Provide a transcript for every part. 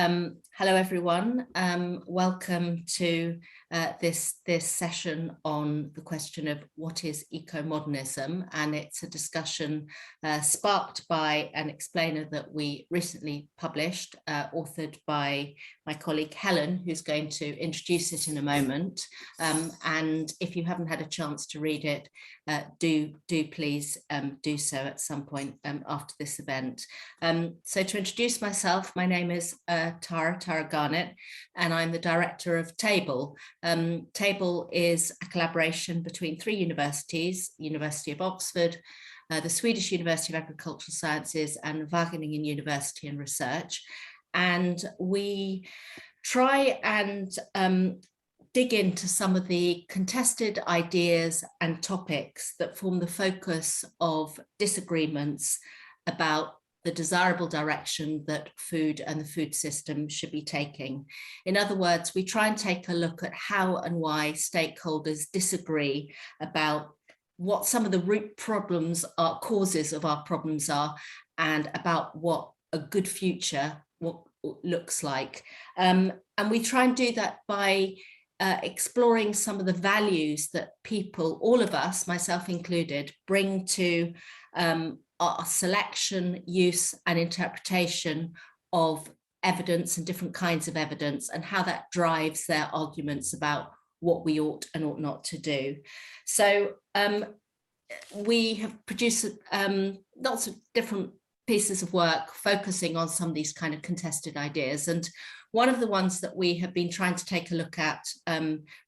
Hello, everyone. Welcome to this session on the question of what is eco-modernism, and it's a discussion sparked by an explainer that we recently published, authored by my colleague Helen, who's going to introduce it in a moment. And if you haven't had a chance to read it, do please do so at some point after this event. So to introduce myself, my name is Tara Garnett, and I'm the director of Table. Table is a collaboration between three universities, University of Oxford, the Swedish University of Agricultural Sciences, and Wageningen University and Research. And we try and dig into some of the contested ideas and topics that form the focus of disagreements about the desirable direction that food and the food system should be taking. In other words, we try and take a look at how and why stakeholders disagree about what some of the root problems are, causes of our problems are, and about what a good future looks like. And we try and do that by exploring some of the values that people, all of us, myself included, bring to our selection, use and interpretation of evidence and different kinds of evidence, and how that drives their arguments about what we ought and ought not to do. So we have produced lots of different pieces of work focusing on some of these kind of contested ideas. And one of the ones that we have been trying to take a look at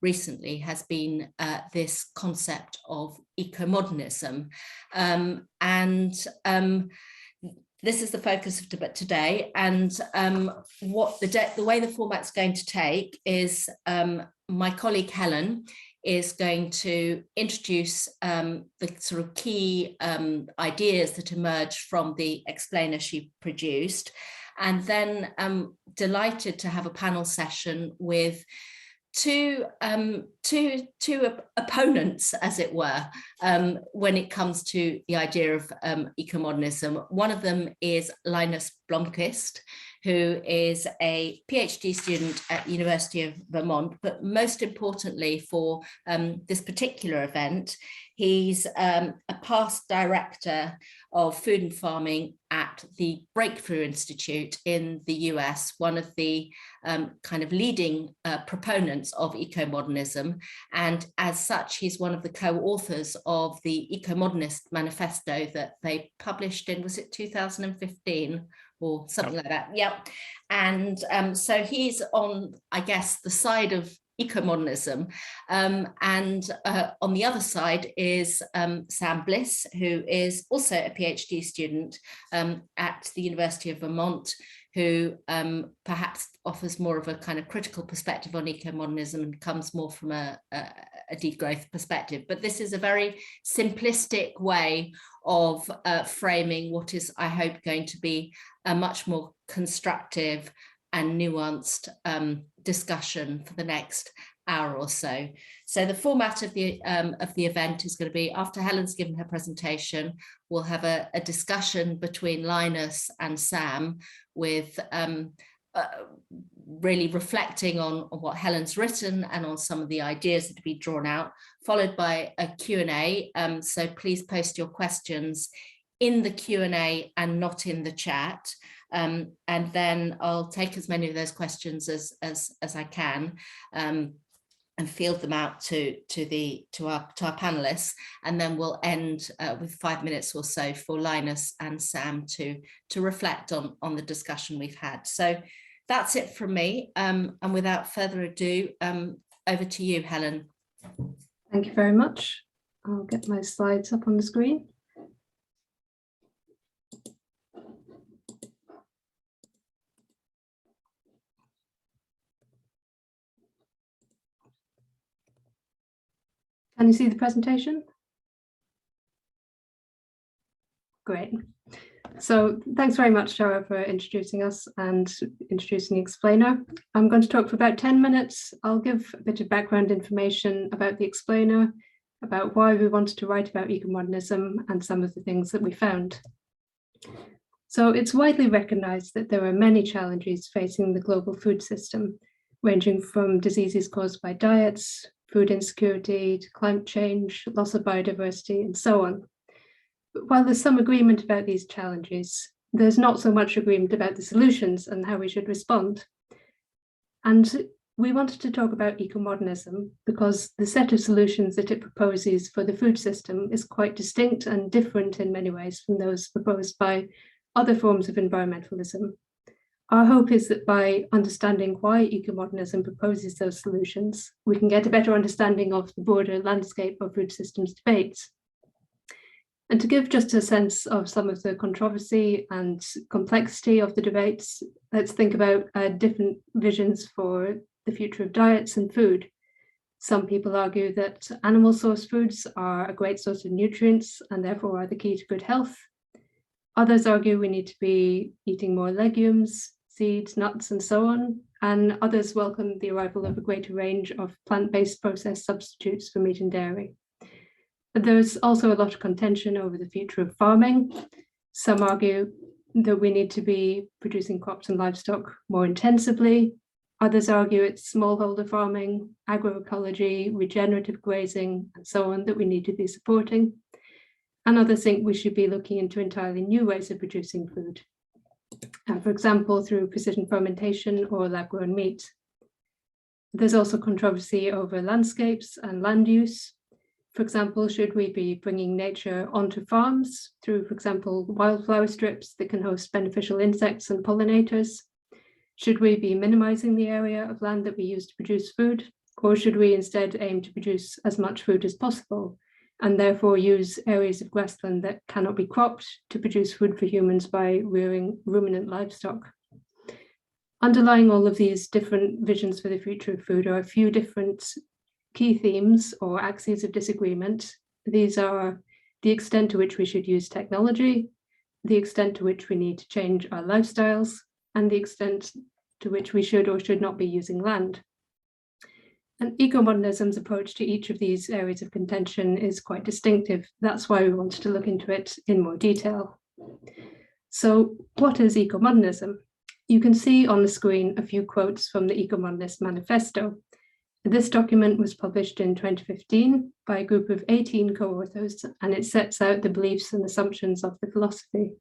recently has been this concept of ecomodernism. This is the focus of debate today. And what the way the format's going to take is my colleague Helen is going to introduce the sort of key ideas that emerge from the explainer she produced. And then I'm delighted to have a panel session with two opponents, as it were, when it comes to the idea of ecomodernism. One of them is Linus Blomqvist, who is a PhD student at the University of Vermont, but most importantly for this particular event, he's a past director of food and farming at the Breakthrough Institute in the US, one of the kind of leading proponents of eco-modernism. And as such, he's one of the co-authors of the Eco-Modernist manifesto that they published in, was it 2015? Or something like that, yeah. And so he's on, I guess, the side of eco-modernism. And on the other side is Sam Bliss, who is also a PhD student at the University of Vermont, who perhaps offers more of a kind of critical perspective on eco-modernism and comes more from a degrowth perspective. But this is a very simplistic way of framing what is, I hope, going to be a much more constructive and nuanced discussion for the next hour or so. So the format of the event is going to be, after Helen's given her presentation, we'll have a discussion between Linus and Sam with really reflecting on what Helen's written and on some of the ideas that have been drawn out, followed by a Q&A. So please post your questions in the Q&A and not in the chat. And then I'll take as many of those questions as I can and field them out to our panelists, and then we'll end with 5 minutes or so for Linus and Sam to reflect on the discussion we've had. So that's it from me, and without further ado, over to you, Helen. Thank you very much. I'll get my slides up on the screen. Can you see the presentation? Great. So thanks very much, Tara, for introducing us and introducing the explainer. I'm going to talk for about 10 minutes. I'll give a bit of background information about the explainer, about why we wanted to write about ecomodernism and some of the things that we found. So it's widely recognized that there are many challenges facing the global food system, ranging from diseases caused by diets, food insecurity, to climate change, loss of biodiversity, and so on. But while there's some agreement about these challenges, there's not so much agreement about the solutions and how we should respond. And we wanted to talk about ecomodernism because the set of solutions that it proposes for the food system is quite distinct and different in many ways from those proposed by other forms of environmentalism. Our hope is that by understanding why ecomodernism proposes those solutions, we can get a better understanding of the broader landscape of food systems debates. And to give just a sense of some of the controversy and complexity of the debates, let's think about different visions for the future of diets and food. Some people argue that animal source foods are a great source of nutrients and therefore are the key to good health. Others argue we need to be eating more legumes, seeds, nuts, and so on. And others welcome the arrival of a greater range of plant-based processed substitutes for meat and dairy. But there's also a lot of contention over the future of farming. Some argue that we need to be producing crops and livestock more intensively. Others argue it's smallholder farming, agroecology, regenerative grazing, and so on that we need to be supporting. And others think we should be looking into entirely new ways of producing food, for example, through precision fermentation or lab-grown meat. There's also controversy over landscapes and land use. For example, should we be bringing nature onto farms through, for example, wildflower strips that can host beneficial insects and pollinators? Should we be minimizing the area of land that we use to produce food? Or should we instead aim to produce as much food as possible and therefore use areas of grassland that cannot be cropped to produce food for humans by rearing ruminant livestock? Underlying all of these different visions for the future of food are a few different key themes or axes of disagreement. These are the extent to which we should use technology, the extent to which we need to change our lifestyles, and the extent to which we should or should not be using land. And ecomodernism's approach to each of these areas of contention is quite distinctive. That's why we wanted to look into it in more detail. So what is ecomodernism? You can see on the screen a few quotes from the Ecomodernist Manifesto. This document was published in 2015 by a group of 18 co-authors, and it sets out the beliefs and assumptions of the philosophy.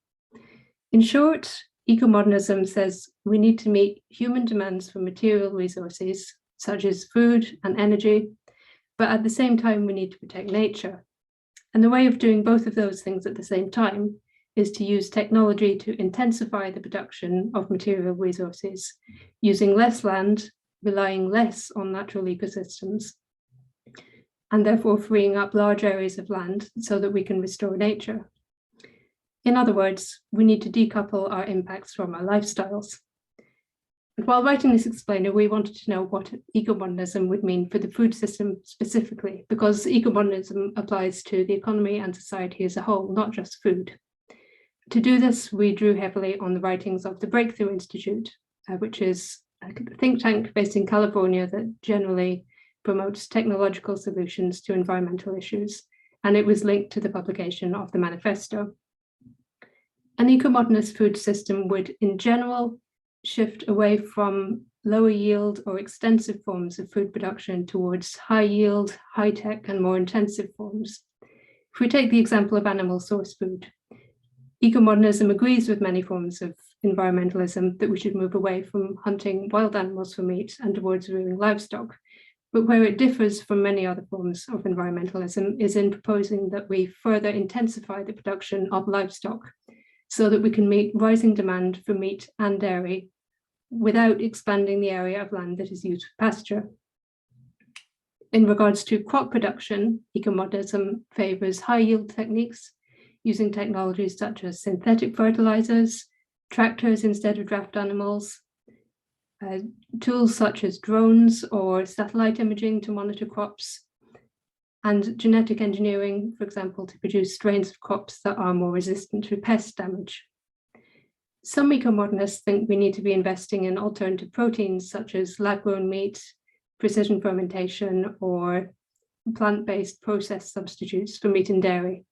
In short, ecomodernism says we need to meet human demands for material resources, such as food and energy, but at the same time, we need to protect nature. And the way of doing both of those things at the same time is to use technology to intensify the production of material resources, using less land, relying less on natural ecosystems, and therefore freeing up large areas of land so that we can restore nature. In other words, we need to decouple our impacts from our lifestyles. And while writing this explainer, we wanted to know what ecomodernism would mean for the food system specifically, because ecomodernism applies to the economy and society as a whole, not just food. To do this, we drew heavily on the writings of the Breakthrough Institute, which is a think tank based in California that generally promotes technological solutions to environmental issues, and it was linked to the publication of the manifesto. An ecomodernist food system would, in general, shift away from lower yield or extensive forms of food production towards high yield, high tech, and more intensive forms. If we take the example of animal source food, ecomodernism agrees with many forms of environmentalism that we should move away from hunting wild animals for meat and towards rearing livestock. But where it differs from many other forms of environmentalism is in proposing that we further intensify the production of livestock so that we can meet rising demand for meat and dairy without expanding the area of land that is used for pasture. In regards to crop production, ecomodernism favors high yield techniques using technologies such as synthetic fertilizers, tractors instead of draft animals, tools such as drones or satellite imaging to monitor crops, and genetic engineering, for example, to produce strains of crops that are more resistant to pest damage. Some ecomodernists think we need to be investing in alternative proteins such as lab-grown meat, precision fermentation, or plant-based processed substitutes for meat and dairy.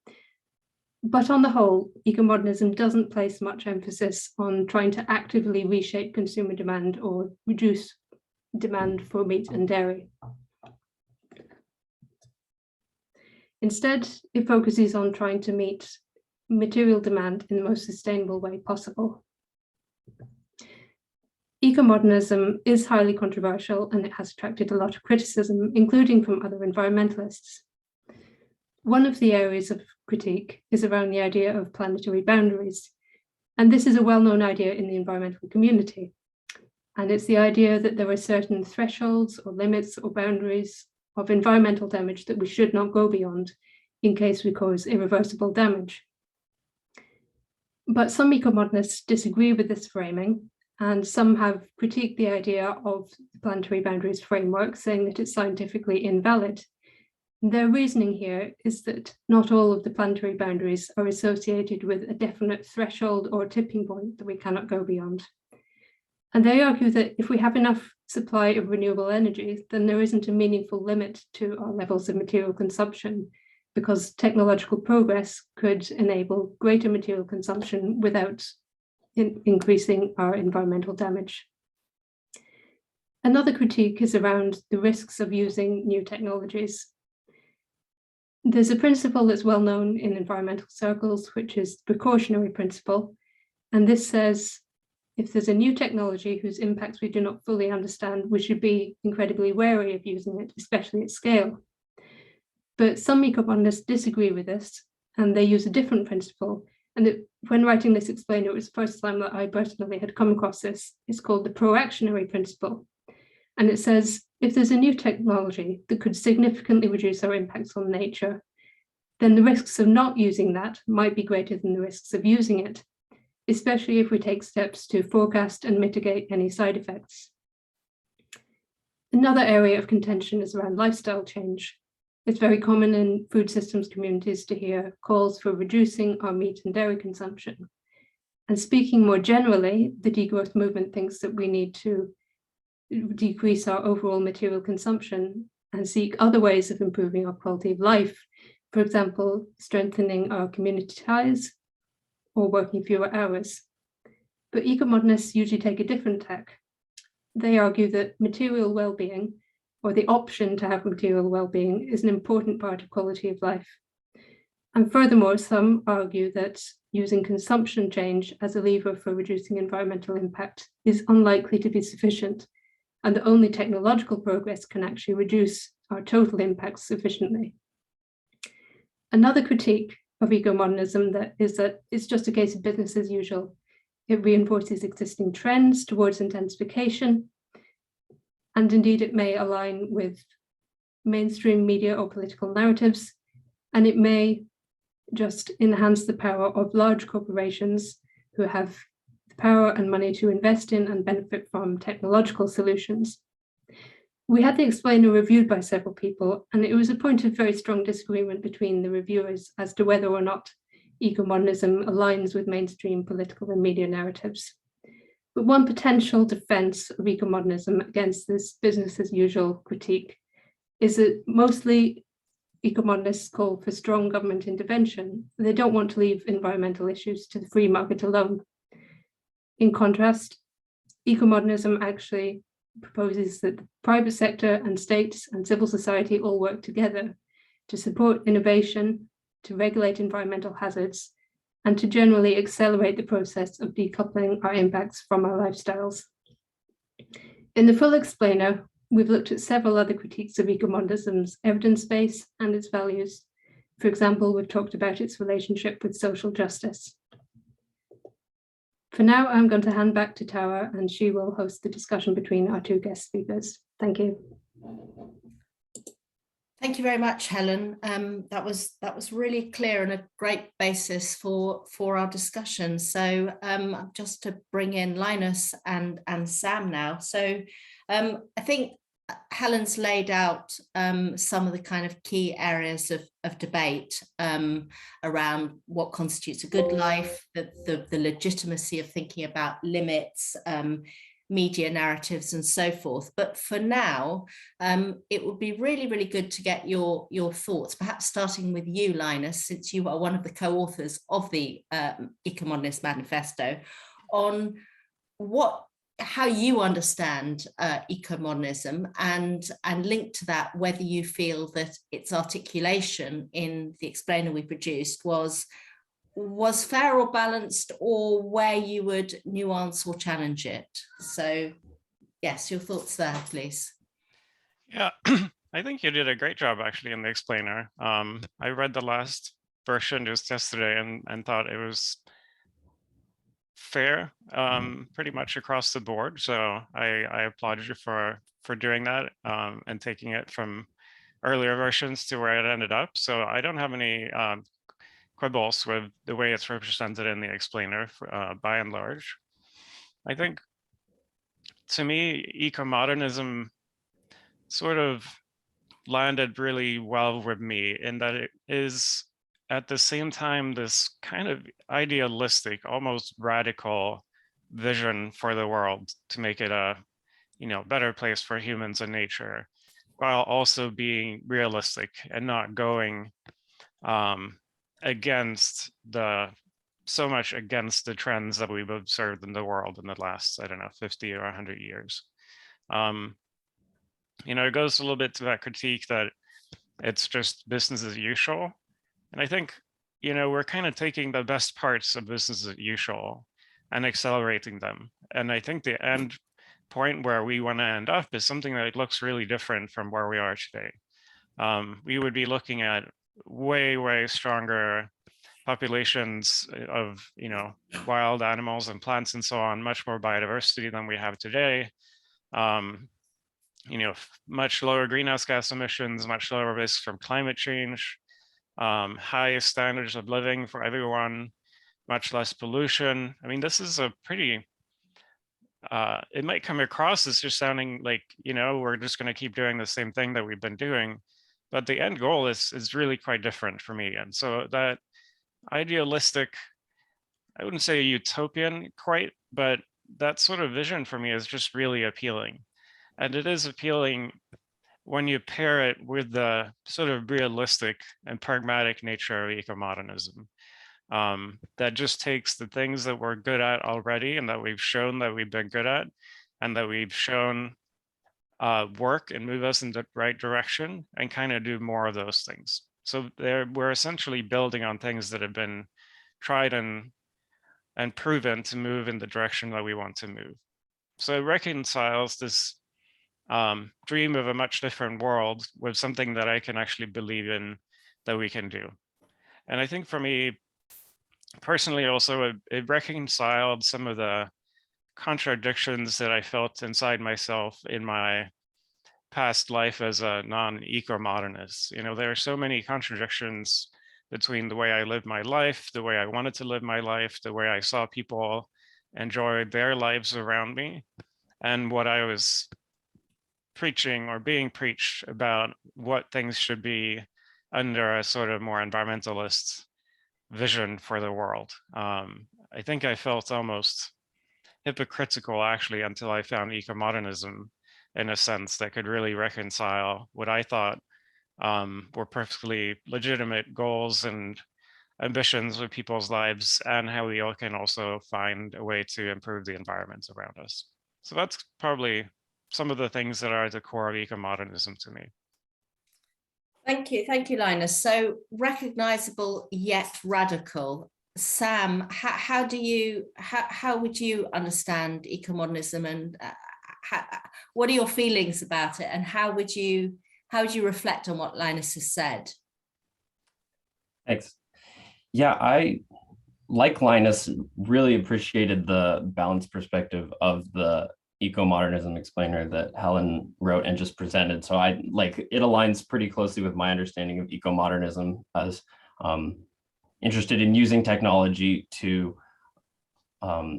But on the whole, ecomodernism doesn't place much emphasis on trying to actively reshape consumer demand or reduce demand for meat and dairy. Instead, it focuses on trying to meet material demand in the most sustainable way possible. Ecomodernism is highly controversial and it has attracted a lot of criticism, including from other environmentalists. One of the areas of critique is around the idea of planetary boundaries. And this is a well-known idea in the environmental community. And it's the idea that there are certain thresholds or limits or boundaries of environmental damage that we should not go beyond in case we cause irreversible damage. But some ecomodernists disagree with this framing, and some have critiqued the idea of the planetary boundaries framework, saying that it's scientifically invalid. Their reasoning here is that not all of the planetary boundaries are associated with a definite threshold or tipping point that we cannot go beyond. And they argue that if we have enough supply of renewable energy, then there isn't a meaningful limit to our levels of material consumption, because technological progress could enable greater material consumption without increasing our environmental damage. Another critique is around the risks of using new technologies. There's a principle that's well known in environmental circles, which is the precautionary principle. And this says, if there's a new technology whose impacts we do not fully understand, we should be incredibly wary of using it, especially at scale. But some ecomodernists disagree with this, and they use a different principle. And when writing this explainer, it was the first time that I personally had come across this. It's called the proactionary principle. And it says, if there's a new technology that could significantly reduce our impacts on nature, then the risks of not using that might be greater than the risks of using it, especially if we take steps to forecast and mitigate any side effects. Another area of contention is around lifestyle change. It's very common in food systems communities to hear calls for reducing our meat and dairy consumption. And speaking more generally, the degrowth movement thinks that we need to decrease our overall material consumption and seek other ways of improving our quality of life. For example, strengthening our community ties or working fewer hours. But ecomodernists usually take a different tack. They argue that material well-being, or the option to have material well-being, is an important part of quality of life. And furthermore, some argue that using consumption change as a lever for reducing environmental impact is unlikely to be sufficient, and that only technological progress can actually reduce our total impacts sufficiently. Another critique of ecomodernism is that it's just a case of business as usual. It reinforces existing trends towards intensification, and indeed it may align with mainstream media or political narratives, and it may just enhance the power of large corporations who have the power and money to invest in and benefit from technological solutions. We had the explainer reviewed by several people, and it was a point of very strong disagreement between the reviewers as to whether or not ecomodernism aligns with mainstream political and media narratives. But one potential defense of ecomodernism against this business as usual critique is that mostly ecomodernists call for strong government intervention. They don't want to leave environmental issues to the free market alone. In contrast, ecomodernism actually proposes that the private sector and states and civil society all work together to support innovation, to regulate environmental hazards, and to generally accelerate the process of decoupling our impacts from our lifestyles. In the full explainer, we've looked at several other critiques of ecomodernism's evidence base and its values. For example, we've talked about its relationship with social justice. For now, I'm going to hand back to Tara, and she will host the discussion between our two guest speakers. Thank you. Thank you very much, Helen. That was really clear and a great basis for our discussion. So just to bring in Linus and Sam now. So I think Helen's laid out some of the kind of key areas of debate around what constitutes a good life, the legitimacy of thinking about limits, media narratives and so forth. But for now, it would be really, really good to get your thoughts, perhaps starting with you, Linus, since you are one of the co-authors of the Ecomodernist Manifesto, on how you understand ecomodernism, and link to that whether you feel that its articulation in the explainer we produced was fair or balanced, or where you would nuance or challenge it. So yes, your thoughts there, please. Yeah, I think you did a great job actually in the explainer. I read the last version just yesterday and thought it was fair, pretty much across the board. So I applaud you for doing that, and taking it from earlier versions to where it ended up. So I don't have any quibbles with the way it's represented in the explainer, by and large. I think, to me, eco-modernism sort of landed really well with me in that it is at the same time this kind of idealistic, almost radical vision for the world to make it a better place for humans and nature, while also being realistic and not going against so much against the trends that we've observed in the world in the last, I don't know, 50 or 100 years. It goes a little bit to that critique that it's just business as usual. And I think, we're kind of taking the best parts of business as usual and accelerating them. And I think the end point where we want to end up is something that looks really different from where we are today. We would be looking at way, way stronger populations of, wild animals and plants and so on, much more biodiversity than we have today. Much lower greenhouse gas emissions, much lower risk from climate change, high standards of living for everyone, much less pollution. I mean, this is a pretty, it might come across as just sounding like, we're just going to keep doing the same thing that we've been doing, but the end goal is really quite different for me. And so that idealistic, I wouldn't say utopian quite, but that sort of vision for me is just really appealing. And it is appealing when you pair it with the sort of realistic and pragmatic nature of ecomodernism, that just takes the things that we're good at already and that we've shown that we've been good at, and that we've shown work and move us in the right direction, and kind of do more of those things. So we're essentially building on things that have been tried and proven to move in the direction that we want to move. So it reconciles this dream of a much different world with something that I can actually believe in that we can do. And I think for me personally also, it reconciled some of the contradictions that I felt inside myself in my past life as a non-eco-modernist. There are so many contradictions between the way I lived my life, the way I wanted to live my life, the way I saw people enjoy their lives around me, and what I was preaching or being preached about what things should be under a sort of more environmentalist vision for the world. I think I felt almost hypocritical actually until I found ecomodernism in a sense that could really reconcile what I thought were perfectly legitimate goals and ambitions with people's lives, and how we all can also find a way to improve the environment around us. So that's probably some of the things that are at the core of ecomodernism to me. Thank you, Linus. So recognizable yet radical. Sam, how would you understand ecomodernism, and what are your feelings about it, and how would you reflect on what Linus has said? Thanks. Yeah, I, like Linus, really appreciated the balanced perspective of the eco-modernism explainer that Helen wrote and just presented. So it aligns pretty closely with my understanding of eco-modernism as interested in using technology to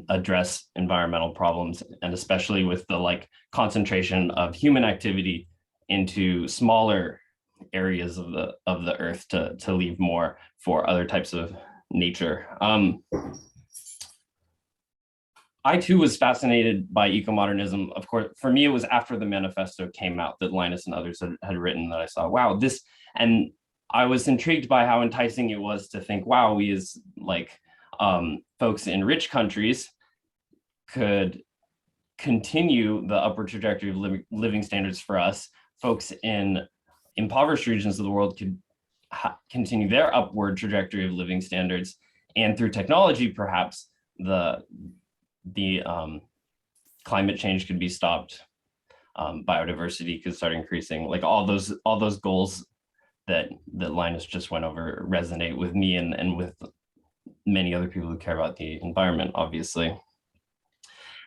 address environmental problems, and especially with the concentration of human activity into smaller areas of the earth to leave more for other types of nature. I too was fascinated by ecomodernism. Of course, for me, it was after the manifesto came out that Linus and others had written that I saw, wow, this, and I was intrigued by how enticing it was to think, wow, we as like folks in rich countries could continue the upward trajectory of living standards for us. Folks in impoverished regions of the world could continue their upward trajectory of living standards. And through technology, perhaps the climate change could be stopped, biodiversity could start increasing. Like all those goals that Linus just went over resonate with me and with many other people who care about the environment, obviously.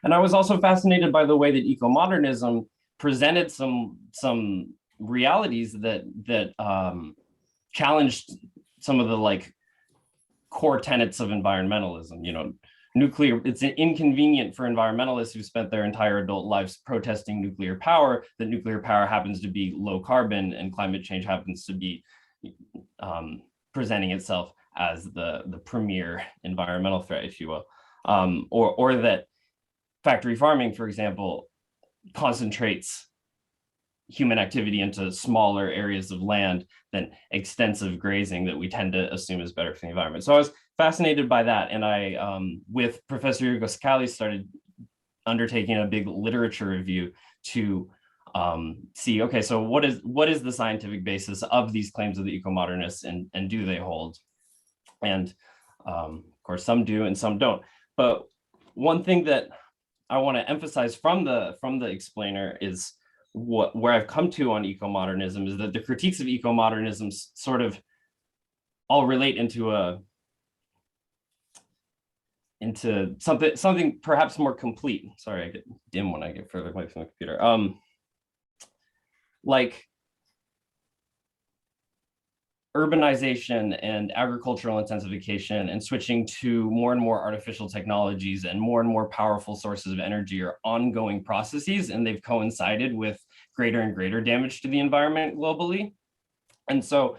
And I was also fascinated by the way that ecomodernism presented some realities that challenged some of the like core tenets of environmentalism. You know, it's inconvenient for environmentalists who spent their entire adult lives protesting nuclear power that nuclear power happens to be low carbon and climate change happens to be presenting itself as the premier environmental threat, if you will, or that factory farming, for example, concentrates human activity into smaller areas of land than extensive grazing that we tend to assume is better for the environment. So I was fascinated by that. And I, with Professor Yorgos Kallis, started undertaking a big literature review to see, okay, so what is the scientific basis of these claims of the ecomodernists, and do they hold? And of course, some do and some don't. But one thing that I want to emphasize from the explainer is where I've come to on ecomodernism is that the critiques of ecomodernism sort of all relate into something perhaps more complete. Sorry, I get dim when I get further away from the computer. Like urbanization and agricultural intensification and switching to more and more artificial technologies and more powerful sources of energy are ongoing processes, and they've coincided with greater and greater damage to the environment globally. And so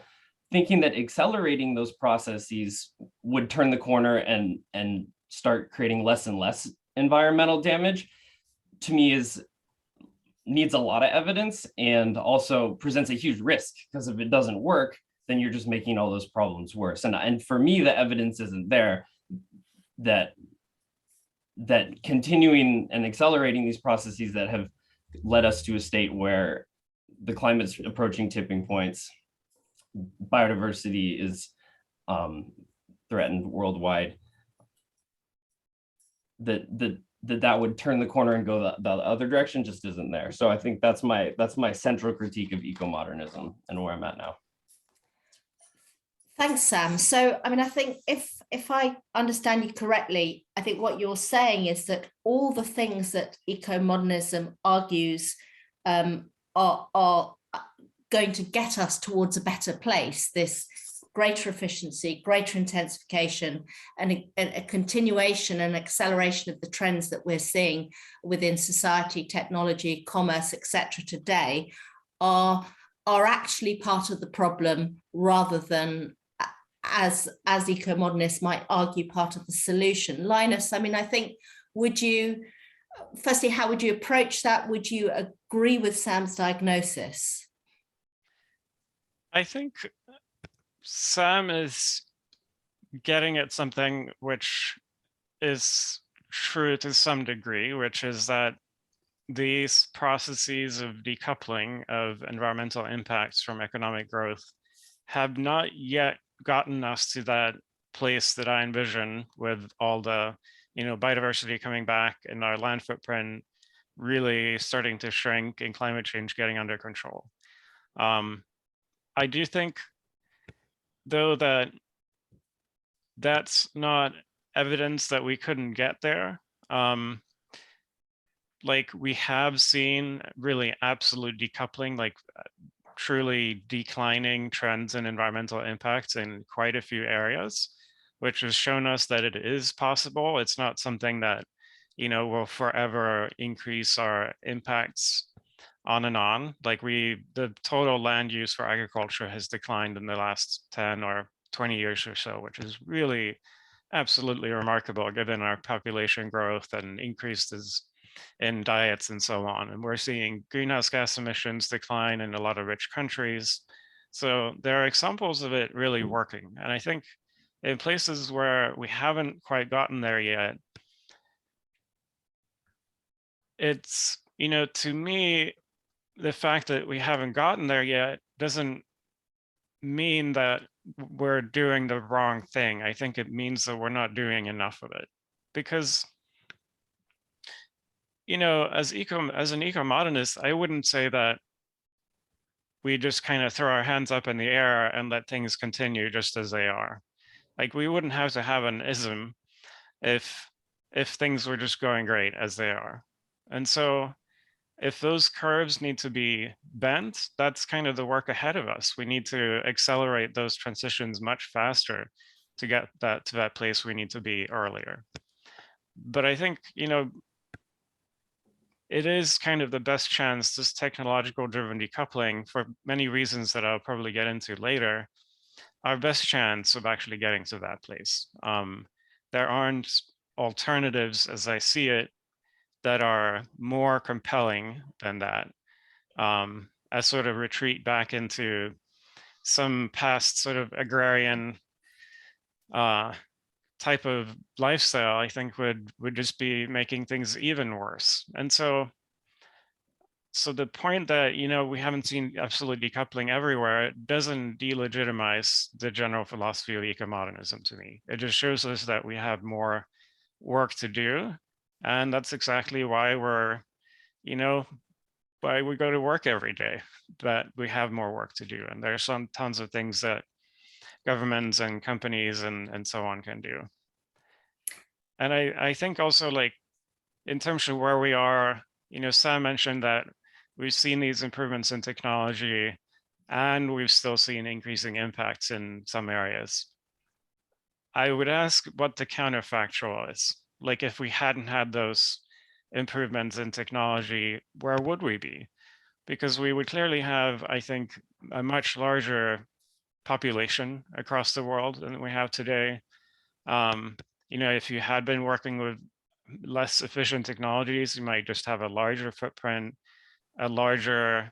thinking that accelerating those processes would turn the corner and start creating less and less environmental damage, to me needs a lot of evidence and also presents a huge risk, because if it doesn't work, then you're just making all those problems worse. And for me, the evidence isn't there that continuing and accelerating these processes that have led us to a state where the climate's approaching tipping points, biodiversity is threatened worldwide, that would turn the corner and go the other direction just isn't there. So I think that's my central critique of ecomodernism and where I'm at now. Thanks, Sam. So, I mean, I think if I understand you correctly, I think what you're saying is that all the things that ecomodernism argues are going to get us towards a better place, this greater efficiency, greater intensification, and a continuation and acceleration of the trends that we're seeing within society, technology, commerce, etc. today are actually part of the problem, rather than, as ecomodernists might argue, part of the solution. Linus, I mean, I think, firstly, how would you approach that? Would you agree with Sam's diagnosis? I think Sam is getting at something which is true to some degree, which is that these processes of decoupling of environmental impacts from economic growth have not yet gotten us to that place that I envision, with all the biodiversity coming back and our land footprint really starting to shrink and climate change getting under control. I do think, though, that that's not evidence that we couldn't get there. Like, we have seen really absolute decoupling, like truly declining trends in environmental impacts in quite a few areas, which has shown us that it is possible. It's not something that, will forever increase our impacts on and on. Like, the total land use for agriculture has declined in the last 10 or 20 years or so, which is really absolutely remarkable given our population growth and increases in diets and so on. And we're seeing greenhouse gas emissions decline in a lot of rich countries. So there are examples of it really working. And I think in places where we haven't quite gotten there yet, it's, to me, the fact that we haven't gotten there yet doesn't mean that we're doing the wrong thing. I think it means that we're not doing enough of it. Because, as an eco-modernist, I wouldn't say that we just kind of throw our hands up in the air and let things continue just as they are. Like, we wouldn't have to have an ism if things were just going great as they are. And so if those curves need to be bent, that's kind of the work ahead of us. We need to accelerate those transitions much faster to get that to that place we need to be earlier. But I think, it is kind of the best chance, this technological driven decoupling, for many reasons that I'll probably get into later, our best chance of actually getting to that place. There aren't alternatives, as I see it, that are more compelling than that. A sort of retreat back into some past sort of agrarian type of lifestyle, I think would just be making things even worse. And so the point that, we haven't seen absolute decoupling everywhere, it doesn't delegitimize the general philosophy of ecomodernism to me. It just shows us that we have more work to do. And that's exactly why why we go to work every day, that we have more work to do. And there's tons of things that governments and companies and so on can do. And I think also, like, in terms of where we are, Sam mentioned that we've seen these improvements in technology and we've still seen increasing impacts in some areas. I would ask what the counterfactual is. Like, if we hadn't had those improvements in technology, where would we be? Because we would clearly have, I think, a much larger population across the world than we have today. If you had been working with less efficient technologies, you might just have a larger footprint, a larger,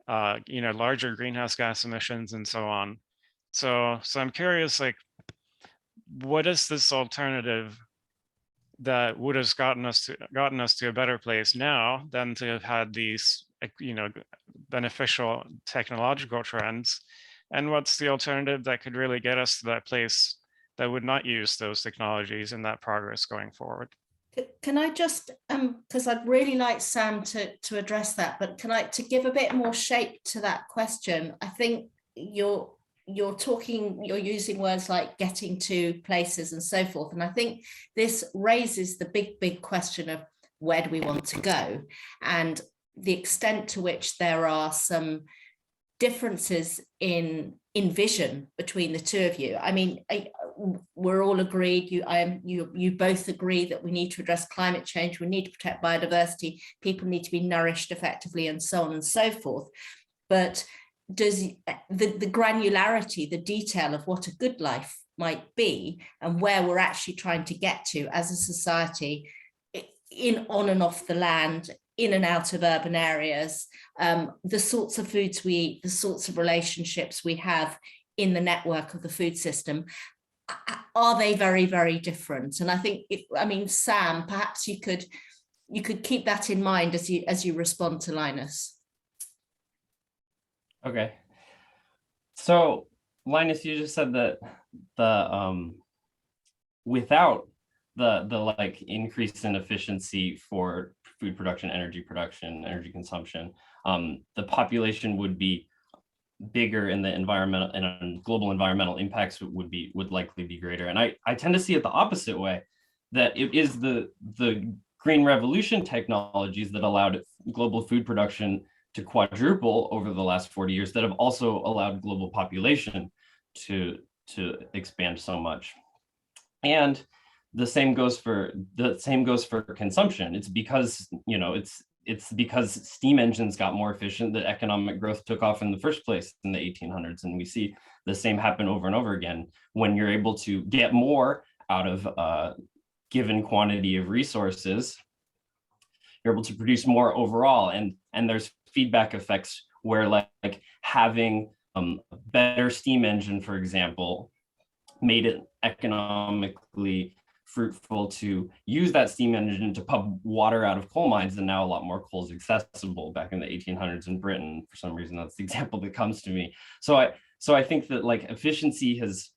larger greenhouse gas emissions and so on. So I'm curious, like, what is this alternative that would have gotten us to a better place now than to have had these, beneficial technological trends? And what's the alternative that could really get us to that place that would not use those technologies and that progress going forward? Can I just, because I'd really like Sam to address that, but to give a bit more shape to that question, I think you're using words like getting to places and so forth. And I think this raises the big question of where do we want to go, and the extent to which there are some differences in vision between the two of you. I mean, we're all agreed, you both agree that we need to address climate change, we need to protect biodiversity, people need to be nourished effectively, and so on and so forth. But does the granularity, the detail of what a good life might be and where we're actually trying to get to as a society, on and off the land, in and out of urban areas, the sorts of foods we eat, the sorts of relationships we have in the network of the food system, are they very, very different? And I think, Sam, perhaps you could keep that in mind as you respond to Linus. Okay. So Linus, you just said that without the like increase in efficiency for food production, energy consumption, the population would be bigger, and the environmental and global environmental impacts would likely be greater. And I tend to see it the opposite way, that it is the green revolution technologies that allowed global food production to quadruple over the last 40 years that have also allowed global population to expand so much. And the same goes for consumption. It's because, it's because steam engines got more efficient that economic growth took off in the first place in the 1800s. And we see the same happen over and over again. When you're able to get more out of a given quantity of resources, you're able to produce more overall. And there's feedback effects where like having a better steam engine, for example, made it economically fruitful to use that steam engine to pump water out of coal mines, and now a lot more coal is accessible. Back in the 1800s in Britain, for some reason, that's the example that comes to me. So I think that like efficiency has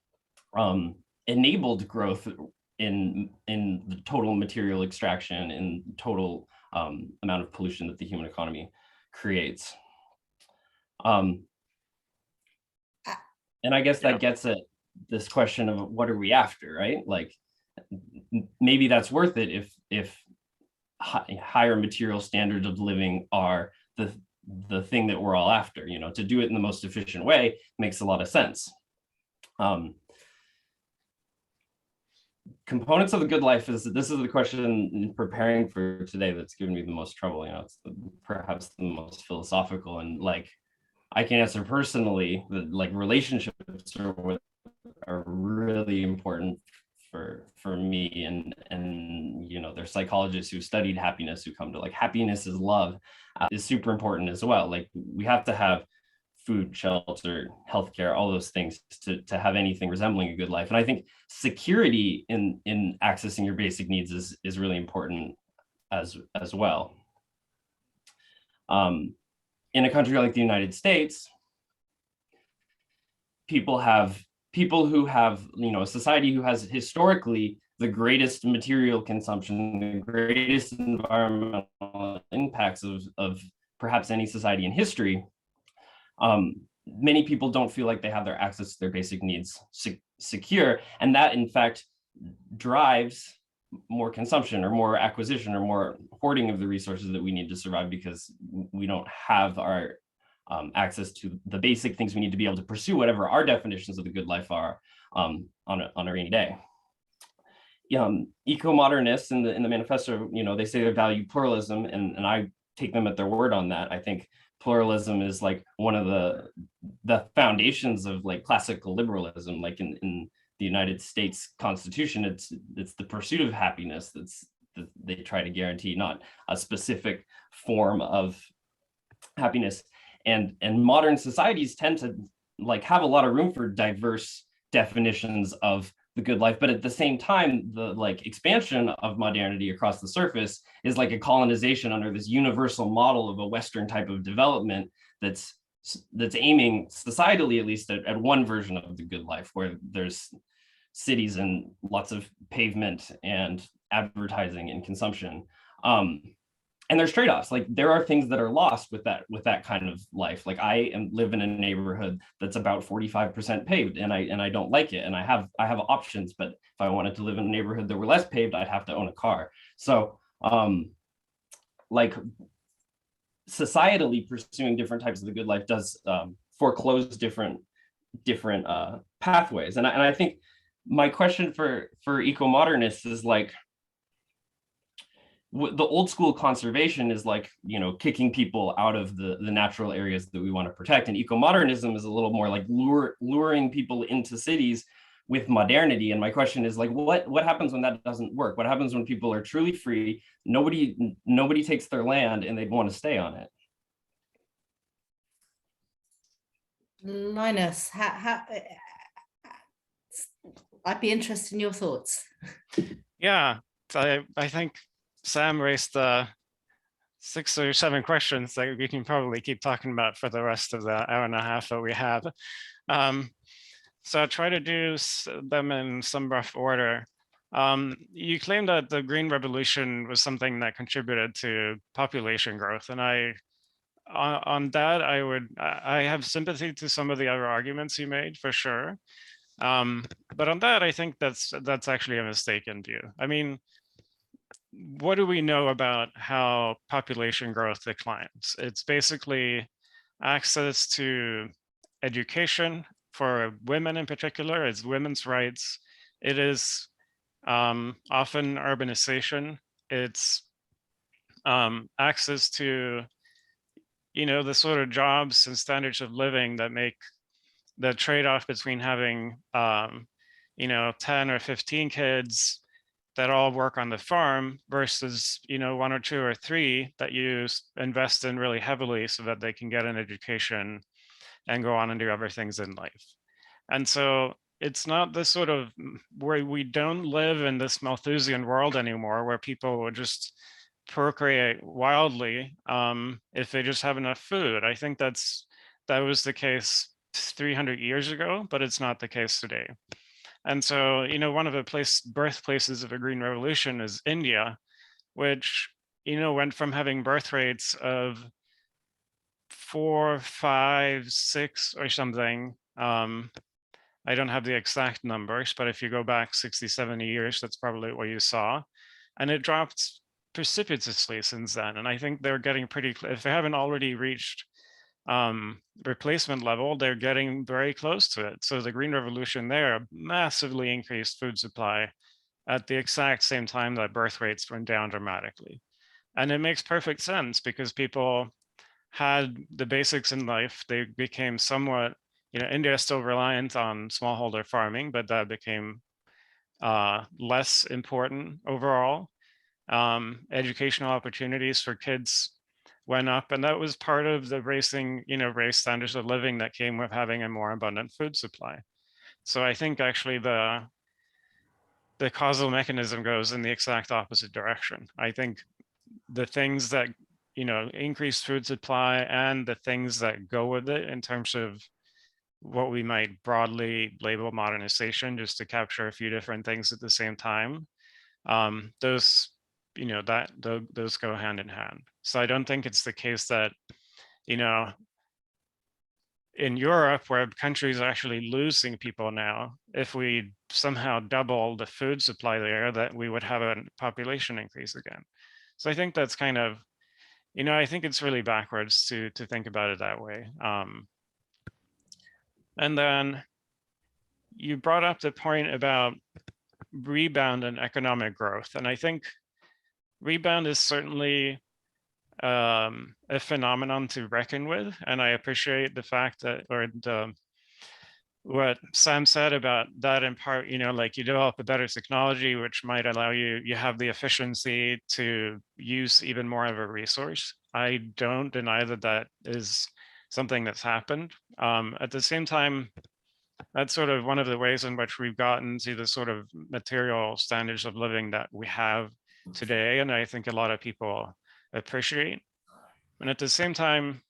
enabled growth in the total material extraction and total amount of pollution that the human economy creates. And I guess that gets at this question of what are we after, right? Like maybe that's worth it if higher material standards of living are the thing that we're all after. You know, to do it in the most efficient way makes a lot of sense. Components of the good life this is the question in preparing for today that's given me the most trouble. You know, it's perhaps the most philosophical, and like I can answer personally that like relationships are really important for me, and you know, there's psychologists who studied happiness who come to like happiness is love is super important as well. Like we have to have food, shelter, healthcare, all those things to have anything resembling a good life. And I think security in accessing your basic needs is really important as well. In a country like the United States, people who have, you know, a society who has historically the greatest material consumption, the greatest environmental impacts of perhaps any society in history. Many people don't feel like they have their access to their basic needs secure, and that in fact drives more consumption or more acquisition or more hoarding of the resources that we need to survive, because we don't have our access to the basic things we need to be able to pursue whatever our definitions of the good life are on a rainy day. Eco-modernists in the manifesto, you know, they say they value pluralism, and I take them at their word on that. I think pluralism is like one of the foundations of like classical liberalism. Like in the United States Constitution, it's the pursuit of happiness that they try to guarantee, not a specific form of happiness. And modern societies tend to like have a lot of room for diverse definitions of the good life, but at the same time, the like expansion of modernity across the surface is like a colonization under this universal model of a Western type of development that's aiming societally, at least, at one version of the good life, where there's cities and lots of pavement and advertising and consumption. And there's trade-offs. Like there are things that are lost with that kind of life. Like I live in a neighborhood that's about 45% paved, and I don't like it. And I have options, but if I wanted to live in a neighborhood that were less paved, I'd have to own a car. So like societally pursuing different types of the good life does foreclose different pathways. And I think my question for eco-modernists is like, the old school conservation is like, you know, kicking people out of the natural areas that we want to protect. And eco-modernism is a little more like luring people into cities with modernity. And my question is like, what happens when that doesn't work? What happens when people are truly free? Nobody takes their land and they want to stay on it. Linus, I'd be interested in your thoughts. Yeah, I think Sam raised 6 or 7 questions that we can probably keep talking about for the rest of the hour and a half that we have. So I'll try to do them in some rough order. You claimed that the Green Revolution was something that contributed to population growth, and on that I have sympathy to some of the other arguments you made, for sure. But on that, I think that's actually a mistaken view. I mean, what do we know about how population growth declines? It's basically access to education for women in particular. It's women's rights. It is often urbanization. It's access to, you know, the sort of jobs and standards of living that make the trade-off between having 10 or 15 kids that all work on the farm versus, 1 or 2 or 3 that you invest in really heavily so that they can get an education and go on and do other things in life. And so it's not this sort of where we don't live in this Malthusian world anymore, where people would just procreate wildly if they just have enough food. I think that was the case 300 years ago, but it's not the case today. And so, one of the birthplaces of the Green Revolution is India, which, went from having birth rates of 4, 5, 6 or something. I don't have the exact numbers, but if you go back 60, 70 years, that's probably what you saw. And it dropped precipitously since then. And I think they're getting if they haven't already reached replacement level, they're getting very close to it. So the Green Revolution there massively increased food supply at the exact same time that birth rates went down dramatically. And it makes perfect sense because people had the basics in life. They became somewhat, India is still reliant on smallholder farming, but that became less important overall. Educational opportunities for kids went up, and that was part of the raised standards of living that came with having a more abundant food supply. So I think actually the causal mechanism goes in the exact opposite direction. I think the things that increase food supply and the things that go with it in terms of what we might broadly label modernization, just to capture a few different things at the same time, those those go hand in hand. So I don't think it's the case that in Europe, where countries are actually losing people now, if we somehow double the food supply there, that we would have a population increase again. So I think that's kind of, I think it's really backwards to think about it that way. And then you brought up the point about rebound and economic growth. And I think rebound is certainly a phenomenon to reckon with. And I appreciate the fact that, what Sam said about that in part, like you develop a better technology, which might allow you have the efficiency to use even more of a resource. I don't deny that is something that's happened. At the same time, that's sort of one of the ways in which we've gotten to the sort of material standards of living that we have today. And I think a lot of people appreciate. And at the same time,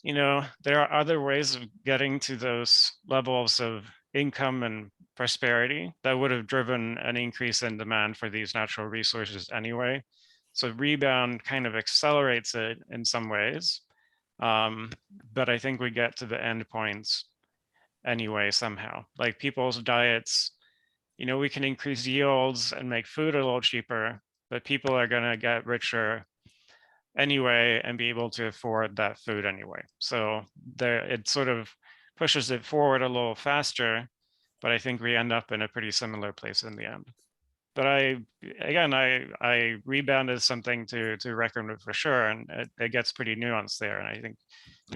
there are other ways of getting to those levels of income and prosperity that would have driven an increase in demand for these natural resources anyway. So rebound kind of accelerates it in some ways. But I think we get to the end points anyway somehow. Like people's diets, we can increase yields and make food a little cheaper, but people are going to get richer anyway and be able to afford that food anyway. So it sort of pushes it forward a little faster, but I think we end up in a pretty similar place in the end. But I rebound is something to reckon with for sure, and it gets pretty nuanced there. And I think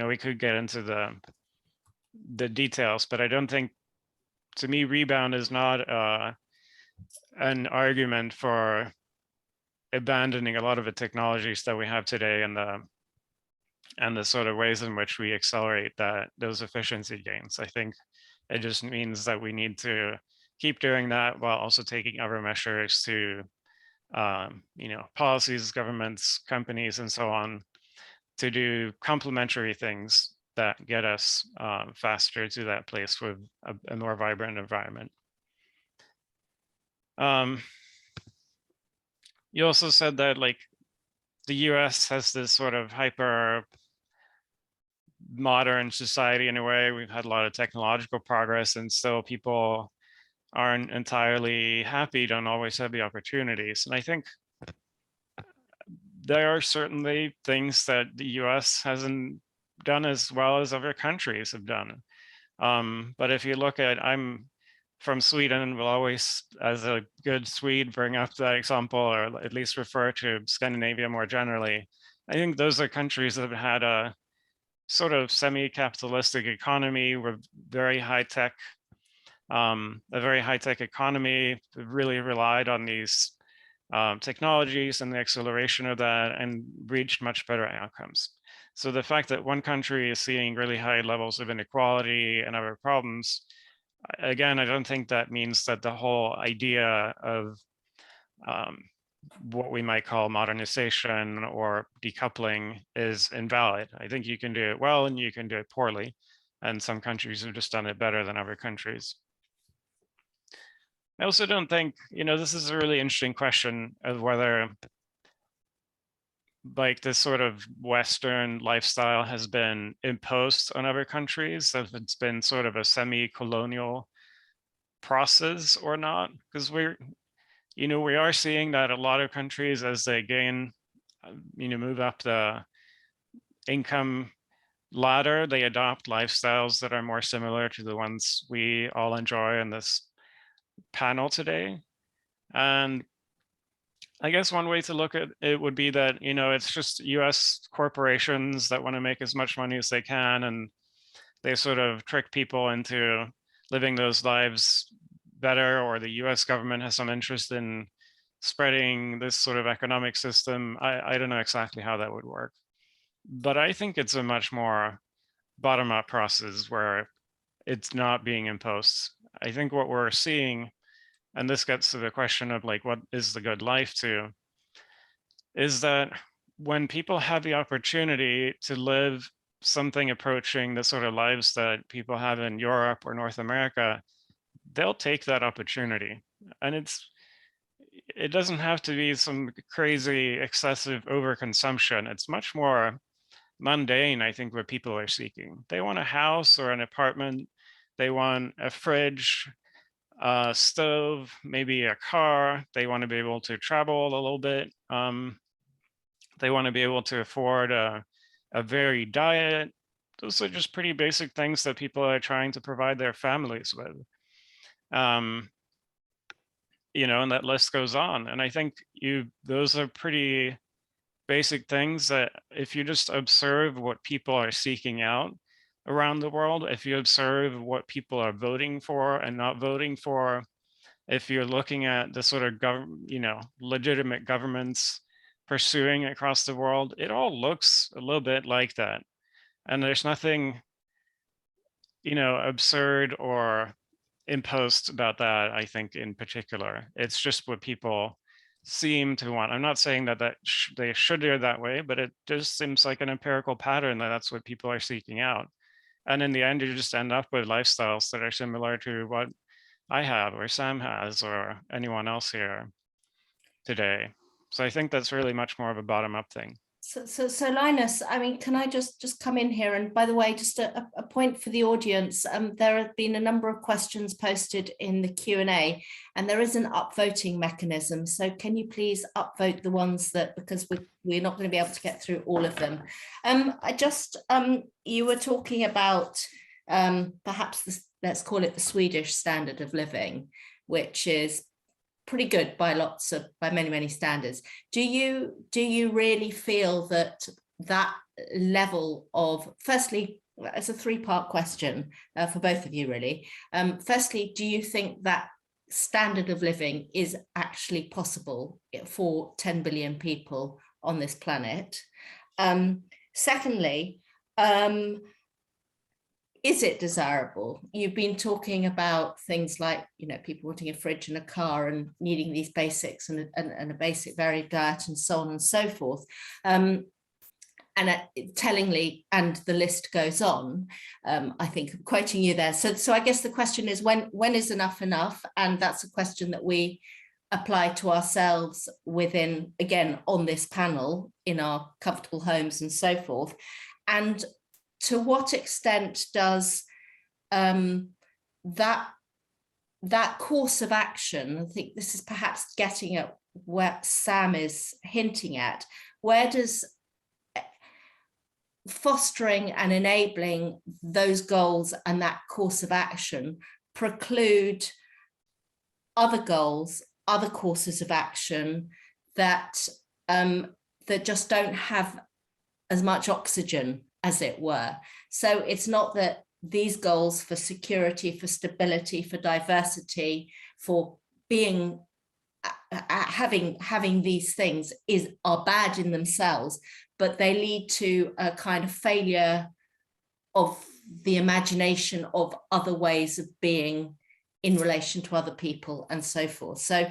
we could get into the details, but I don't think, to me, rebound is not an argument for abandoning a lot of the technologies that we have today and the sort of ways in which we accelerate those efficiency gains. I think it just means that we need to keep doing that while also taking other measures to, policies, governments, companies, and so on, to do complementary things that get us faster to that place with a more vibrant environment. You also said that the US has this sort of hyper modern society in a way. We've had a lot of technological progress, and still people aren't entirely happy, don't always have the opportunities. And I think there are certainly things that the US hasn't done as well as other countries have done. But if you look at, I'm from Sweden, will always, as a good Swede, bring up that example, or at least refer to Scandinavia more generally. I think those are countries that have had a sort of semi-capitalistic economy with very high-tech a very high-tech economy, really relied on these technologies and the acceleration of that, and reached much better outcomes. So the fact that one country is seeing really high levels of inequality and other problems, again, I don't think that means that the whole idea of what we might call modernization or decoupling is invalid. I think you can do it well and you can do it poorly. And some countries have just done it better than other countries. I also don't think, this is a really interesting question of whether like this sort of Western lifestyle has been imposed on other countries, if it's been sort of a semi-colonial process or not, because we are seeing that a lot of countries, as they gain, move up the income ladder, they adopt lifestyles that are more similar to the ones we all enjoy in this panel today. And I guess one way to look at it would be that, it's just US corporations that want to make as much money as they can, and they sort of trick people into living those lives better, or the US government has some interest in spreading this sort of economic system. I don't know exactly how that would work, but I think it's a much more bottom-up process where it's not being imposed. I think what we're seeing, and this gets to the question of like, what is the good life to, is that when people have the opportunity to live something approaching the sort of lives that people have in Europe or North America, they'll take that opportunity. And it doesn't have to be some crazy excessive overconsumption. It's much more mundane, I think, what people are seeking. They want a house or an apartment. They want a fridge, a stove, maybe a car. They want to be able to travel a little bit. They want to be able to afford a varied diet. Those are just pretty basic things that people are trying to provide their families with. And that list goes on. And I think those are pretty basic things that if you just observe what people are seeking out around the world, if you observe what people are voting for and not voting for, if you're looking at the sort of legitimate governments pursuing across the world, it all looks a little bit like that. And there's nothing, absurd or imposed about that, I think, in particular. It's just what people seem to want. I'm not saying that they should do it that way, but it just seems like an empirical pattern that that's what people are seeking out. And in the end, you just end up with lifestyles that are similar to what I have or Sam has or anyone else here today. So I think that's really much more of a bottom-up thing. So Linus, I mean, can I just come in here? And by the way, just a point for the audience. There have been a number of questions posted in the Q&A, and there is an upvoting mechanism. So can you please upvote the ones that, because we're not going to be able to get through all of them. You were talking about perhaps this, let's call it the Swedish standard of living, which is pretty good by many standards. Do you really feel that level of, firstly, it's a three-part question for both of you really. Firstly, do you think that standard of living is actually possible for 10 billion people on this planet? Secondly, is it desirable? You've been talking about things like, people wanting a fridge and a car and needing these basics and a basic varied diet and so on and so forth. Tellingly, and the list goes on. I think I'm quoting you there. So I guess the question is, when is enough enough? And that's a question that we apply to ourselves within, again, on this panel, in our comfortable homes and so forth. And to what extent does that course of action, I think this is perhaps getting at what Sam is hinting at, where does fostering and enabling those goals and that course of action preclude other goals, other courses of action that just don't have as much oxygen, as it were? So it's not that these goals for security, for stability, for diversity, for being having these things are bad in themselves, but they lead to a kind of failure of the imagination of other ways of being in relation to other people and so forth. So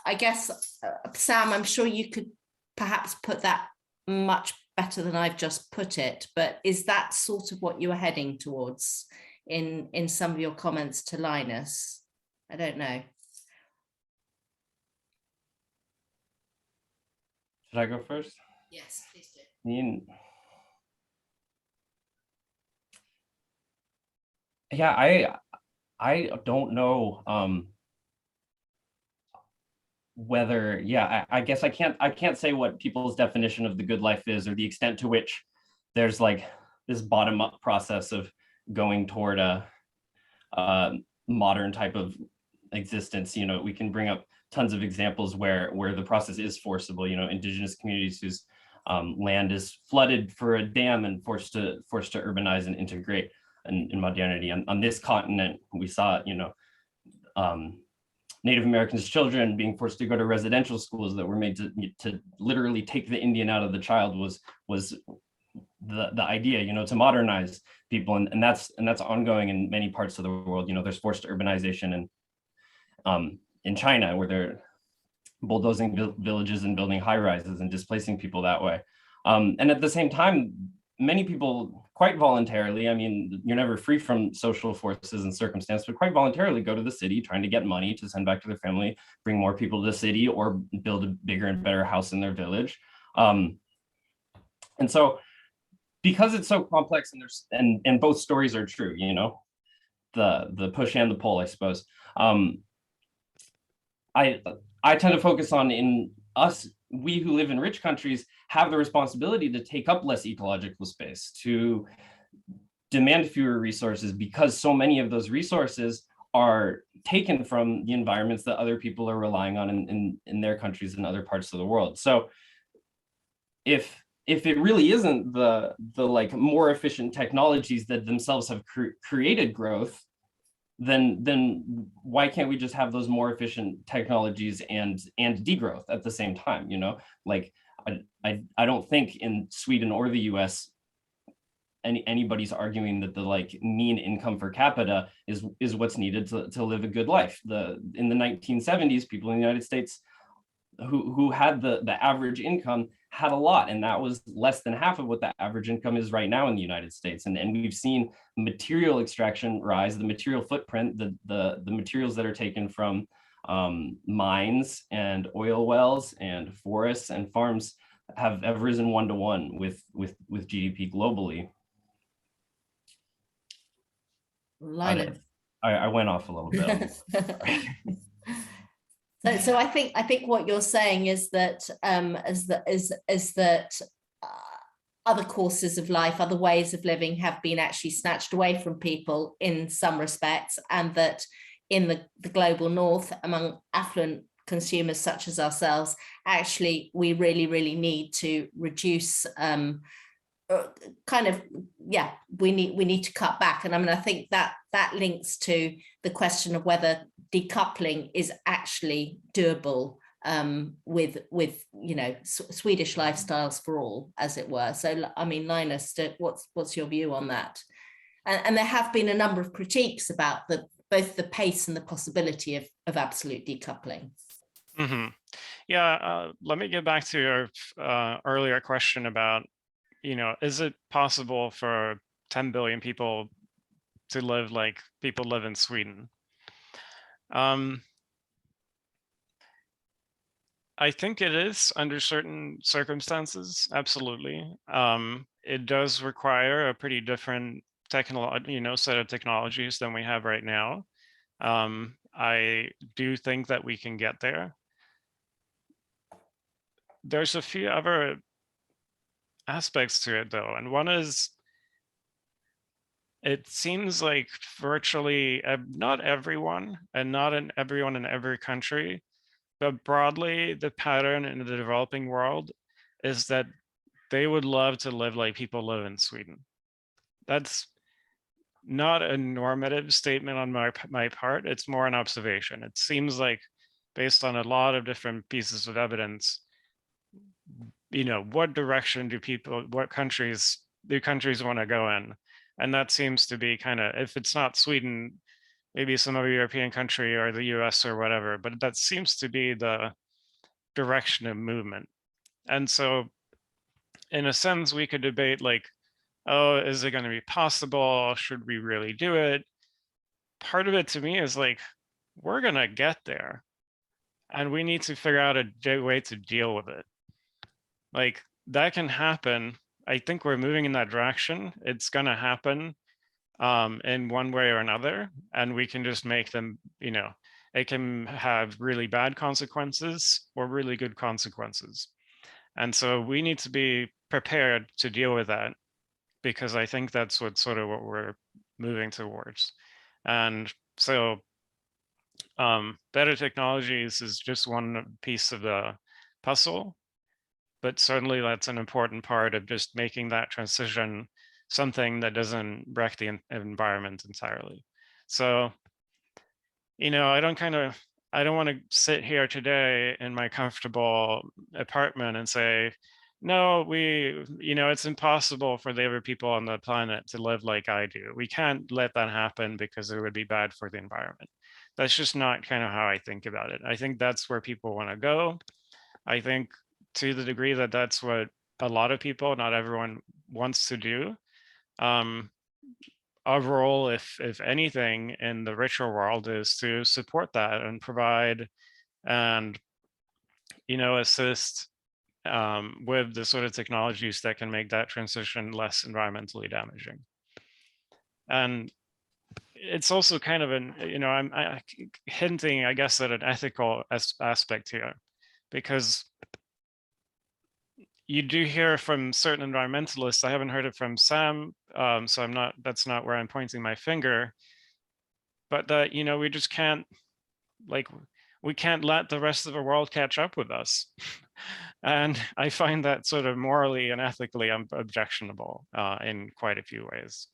I guess, Sam, I'm sure you could perhaps put that much better than I've just put it, but is that sort of what you were heading towards in some of your comments to Linus? I don't know. Should I go first? Yes, please do. I mean, yeah, I don't know whether, yeah, I guess I can't say what people's definition of the good life is, or the extent to which there's like this bottom-up process of going toward a modern type of existence. You know, we can bring up tons of examples where the process is forcible. You know, indigenous communities whose land is flooded for a dam and forced to urbanize and integrate in modernity. On this continent, we saw, you know, Native Americans' children being forced to go to residential schools that were made to literally take the Indian out of the child was the idea, you know, to modernize people, and that's ongoing in many parts of the world. You know, there's forced urbanization in China, where they're bulldozing villages and building high rises and displacing people that way. And at the same time, many people quite voluntarily, I mean, you're never free from social forces and circumstance, but quite voluntarily go to the city trying to get money to send back to their family, bring more people to the city, or build a bigger and better house in their village. And so, because it's so complex, and both stories are true, you know, the push and the pull, I suppose. I tend to focus on, in us, we who live in rich countries have the responsibility to take up less ecological space, to demand fewer resources, because so many of those resources are taken from the environments that other people are relying on in their countries and other parts of the world. So if it really isn't the like more efficient technologies that themselves have created growth, then why can't we just have those more efficient technologies and degrowth at the same time? You know, like I don't think in Sweden or the US anybody's arguing that the like mean income per capita is what's needed to live a good life. In the 1970s, people in the United States who had the average income had a lot, and that was less than half of what the average income is right now in the United States. And we've seen material extraction rise, the material footprint, the materials that are taken from mines and oil wells and forests and farms have risen 1-to-1 with GDP globally. Linus. I went off a little bit. So I think what you're saying is that other courses of life, other ways of living have been actually snatched away from people in some respects, and that in the global north, among affluent consumers such as ourselves, actually we really need to reduce we need to cut back. And I mean, I think that links to the question of whether decoupling is actually doable with you know, Swedish lifestyles for all, as it were. So I mean, Linus, what's your view on that? And there have been a number of critiques about both the pace and the possibility of absolute decoupling. Mm-hmm. Yeah, let me get back to your earlier question about, you know, is it possible for 10 billion people to live like people live in Sweden? I think it is under certain circumstances, absolutely. It does require a pretty different set of technologies than we have right now. I do think that we can get there. There's a few other aspects to it though, and one is, it seems like virtually not everyone, and not everyone in every country, but broadly the pattern in the developing world is that they would love to live like people live in Sweden. That's not a normative statement on my part. It's more an observation. It seems like, based on a lot of different pieces of evidence, what direction do countries want to go in? And that seems to be kind of, if it's not Sweden, maybe some other European country or the US or whatever, but that seems to be the direction of movement. And so in a sense, we could debate like, oh, is it going to be possible? Should we really do it? Part of it to me is like, we're going to get there and we need to figure out a way to deal with it. Like, that can happen. I think we're moving in that direction. It's going to happen in one way or another, and we can just make them, it can have really bad consequences or really good consequences. And so we need to be prepared to deal with that, because I think that's what we're moving towards. And so better technologies is just one piece of the puzzle, but certainly that's an important part of just making that transition something that doesn't wreck the environment entirely. So, I don't want to sit here today in my comfortable apartment and say, no, it's impossible for the other people on the planet to live like I do. We can't let that happen because it would be bad for the environment. That's just not kind of how I think about it. I think that's where people want to go. I think to the degree that that's what a lot of people, not everyone, wants to do. Our role, if anything, in the richer world is to support that and provide and, assist with the sort of technologies that can make that transition less environmentally damaging. And it's also kind of I'm hinting, I guess, at an ethical aspect here, because you do hear from certain environmentalists. I haven't heard it from Sam, so that's not where I'm pointing my finger, but that, we just can't, we can't let the rest of the world catch up with us. And I find that sort of morally and ethically objectionable in quite a few ways.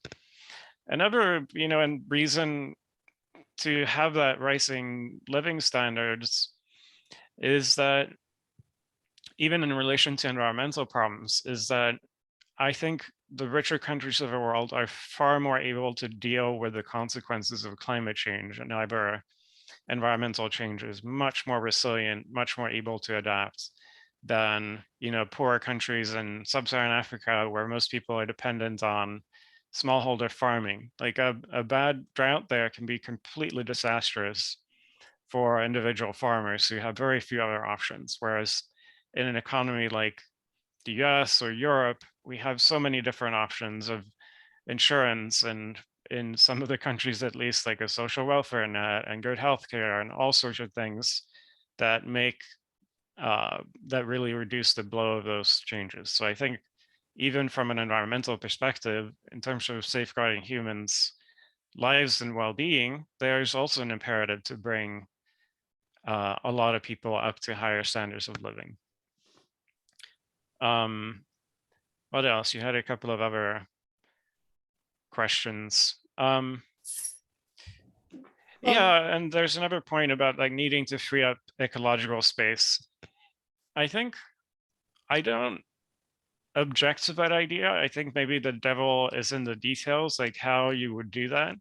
Another, and reason to have that rising living standards is that, even in relation to environmental problems, is that I think the richer countries of the world are far more able to deal with the consequences of climate change and other environmental changes, much more resilient, much more able to adapt than, poorer countries in sub-Saharan Africa, where most people are dependent on smallholder farming. Like a bad drought there can be completely disastrous for individual farmers who have very few other options. Whereas in an economy like the US or Europe, we have so many different options of insurance, and in some of the countries, at least, like a social welfare net and good healthcare and all sorts of things that make that really reduce the blow of those changes. So I think even from an environmental perspective, in terms of safeguarding humans' lives and well-being, there's also an imperative to bring a lot of people up to higher standards of living. What else? You had a couple of other questions. Yeah, and there's another point about needing to free up ecological space. I think I don't object to that idea. I think maybe the devil is in the details, like how you would do that.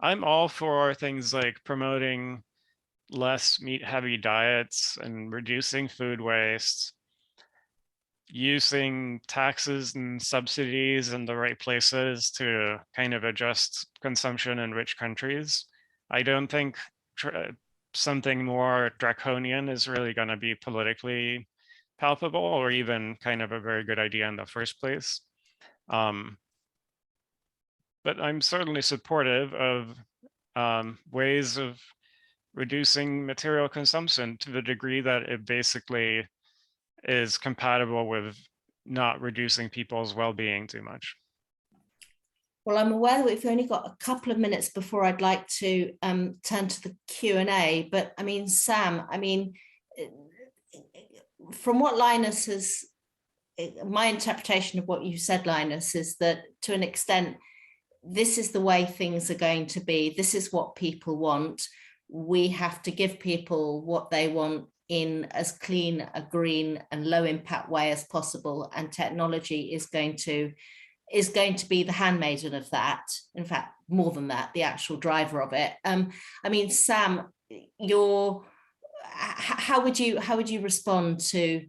I'm all for things like promoting less meat-heavy diets and reducing food waste, using taxes and subsidies in the right places to kind of adjust consumption in rich countries. I don't think something more draconian is really going to be politically palpable or even kind of a very good idea in the first place. But I'm certainly supportive of ways of reducing material consumption to the degree that it basically is compatible with not reducing people's well-being too much. Well, I'm aware that we've only got a couple of minutes before I'd like to turn to the Q&A, but I mean, Sam, from what Linus has, my interpretation of what you said, Linus, is that to an extent, this is the way things are going to be. This is what people want. We have to give people what they want in as clean, a green and low impact way as possible. And technology is going to be the handmaiden of that. In fact, more than that, the actual driver of it. I mean, Sam, how would you respond to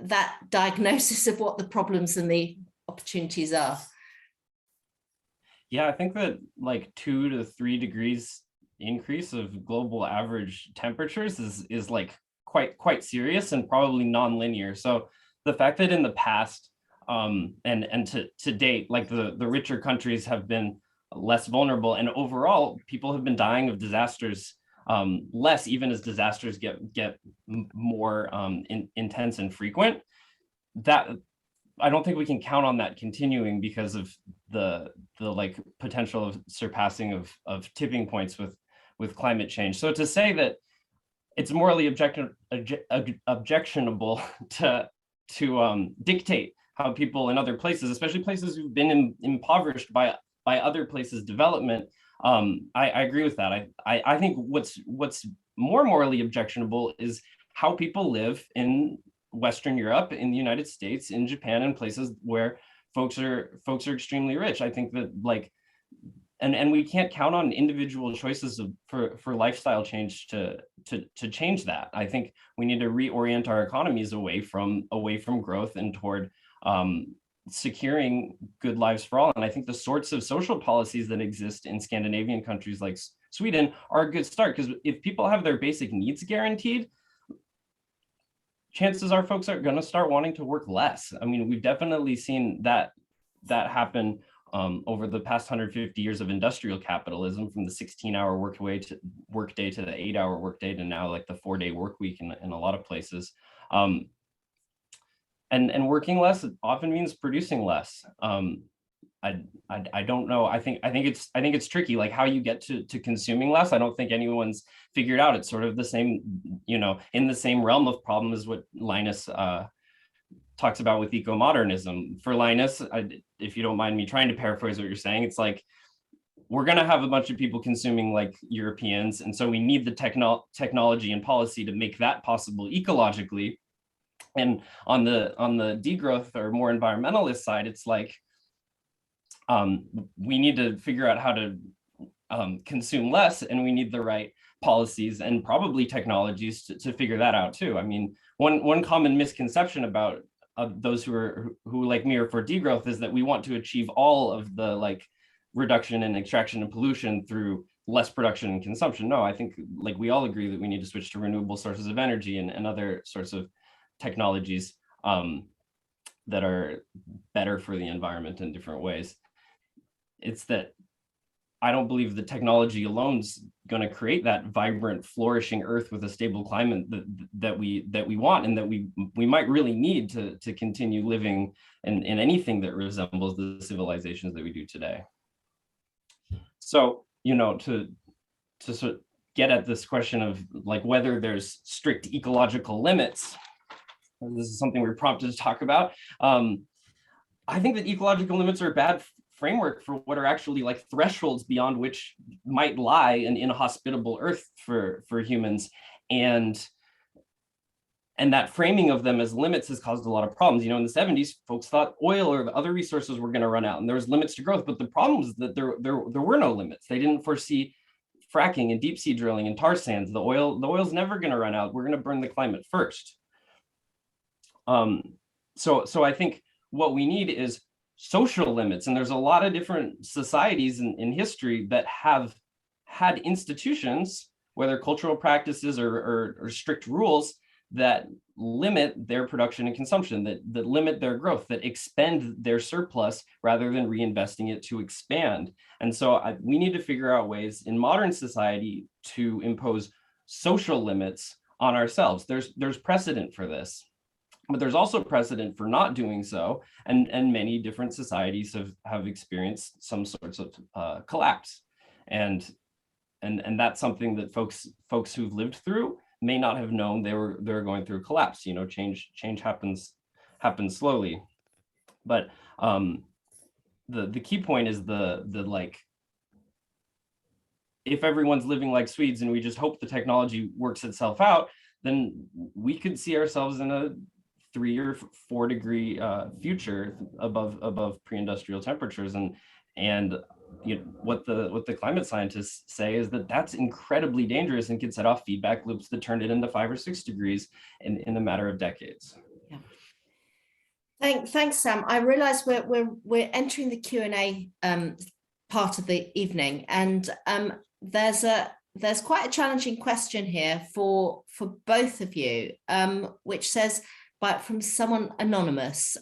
that diagnosis of what the problems and the opportunities are? Yeah, I think that like 2 to 3 degrees increase of global average temperatures is like quite serious and probably non-linear. So the fact that in the past and to date, like the richer countries have been less vulnerable, and overall people have been dying of disasters less, even as disasters get more intense and frequent. That I don't think we can count on that continuing because of the like potential of surpassing of tipping points with climate change. So to say that it's morally objectionable to dictate how people in other places, especially places who've been impoverished by other places' development, I agree with that. I think what's more morally objectionable is how people live in Western Europe, in the United States, in Japan, and places where folks are extremely rich. I think that like, and we can't count on individual choices for lifestyle change to change that. I think we need to reorient our economies away from growth and toward securing good lives for all. And I think the sorts of social policies that exist in Scandinavian countries like Sweden are a good start, because if people have their basic needs guaranteed, chances are folks are going to start wanting to work less. I mean, we've definitely seen that happen over the past 150 years of industrial capitalism, from the 16-hour workday to the 8-hour workday to now like the 4-day work week in a lot of places. And working less often means producing less. I don't know. I think it's tricky, like how you get to consuming less. I don't think anyone's figured out. It's sort of the same, in the same realm of problem as what Linus talks about with ecomodernism. For Linus, if you don't mind me trying to paraphrase what you're saying, it's like, we're going to have a bunch of people consuming like Europeans, and so we need the technology and policy to make that possible ecologically. And on the degrowth or more environmentalist side, it's like, we need to figure out how to consume less, and we need the right policies and probably technologies to figure that out too. I mean, one common misconception about those who like me are for degrowth is that we want to achieve all of the like reduction and extraction and pollution through less production and consumption. No, I think like we all agree that we need to switch to renewable sources of energy and other sorts of technologies that are better for the environment in different ways. It's that I don't believe the technology alone is going to create that vibrant, flourishing Earth with a stable climate that we want, and that we might really need to continue living in anything that resembles the civilizations that we do today. So, to sort of get at this question of like whether there's strict ecological limits, this is something we're prompted to talk about. I think that ecological limits are a bad framework for what are actually like thresholds beyond which might lie an inhospitable Earth for humans, and that framing of them as limits has caused a lot of problems. In the 70s, folks thought oil or the other resources were going to run out, and there was limits to growth. But the problem is that there were no limits. They didn't foresee fracking and deep sea drilling and tar sands. The oil's never going to run out. We're going to burn the climate first. So I think what we need is social limits, and there's a lot of different societies in history that have had institutions, whether cultural practices or strict rules, that limit their production and consumption, that limit their growth, that expend their surplus rather than reinvesting it to expand. And so we need to figure out ways in modern society to impose social limits on ourselves. There's precedent for this, but there's also precedent for not doing so, and many different societies have experienced some sorts of collapse, and that's something that folks who've lived through may not have known they were going through collapse. Change happens slowly, but the key point is the like, if everyone's living like Swedes and we just hope the technology works itself out, then we could see ourselves in a 3 or 4 degree future above pre-industrial temperatures. And you know, what the climate scientists say is that that's incredibly dangerous and can set off feedback loops that turn it into 5 or 6 degrees in a matter of decades. Yeah. Thanks, Sam. I realise we're entering the Q&A part of the evening, and there's quite a challenging question here for both of you, which says, from someone anonymous,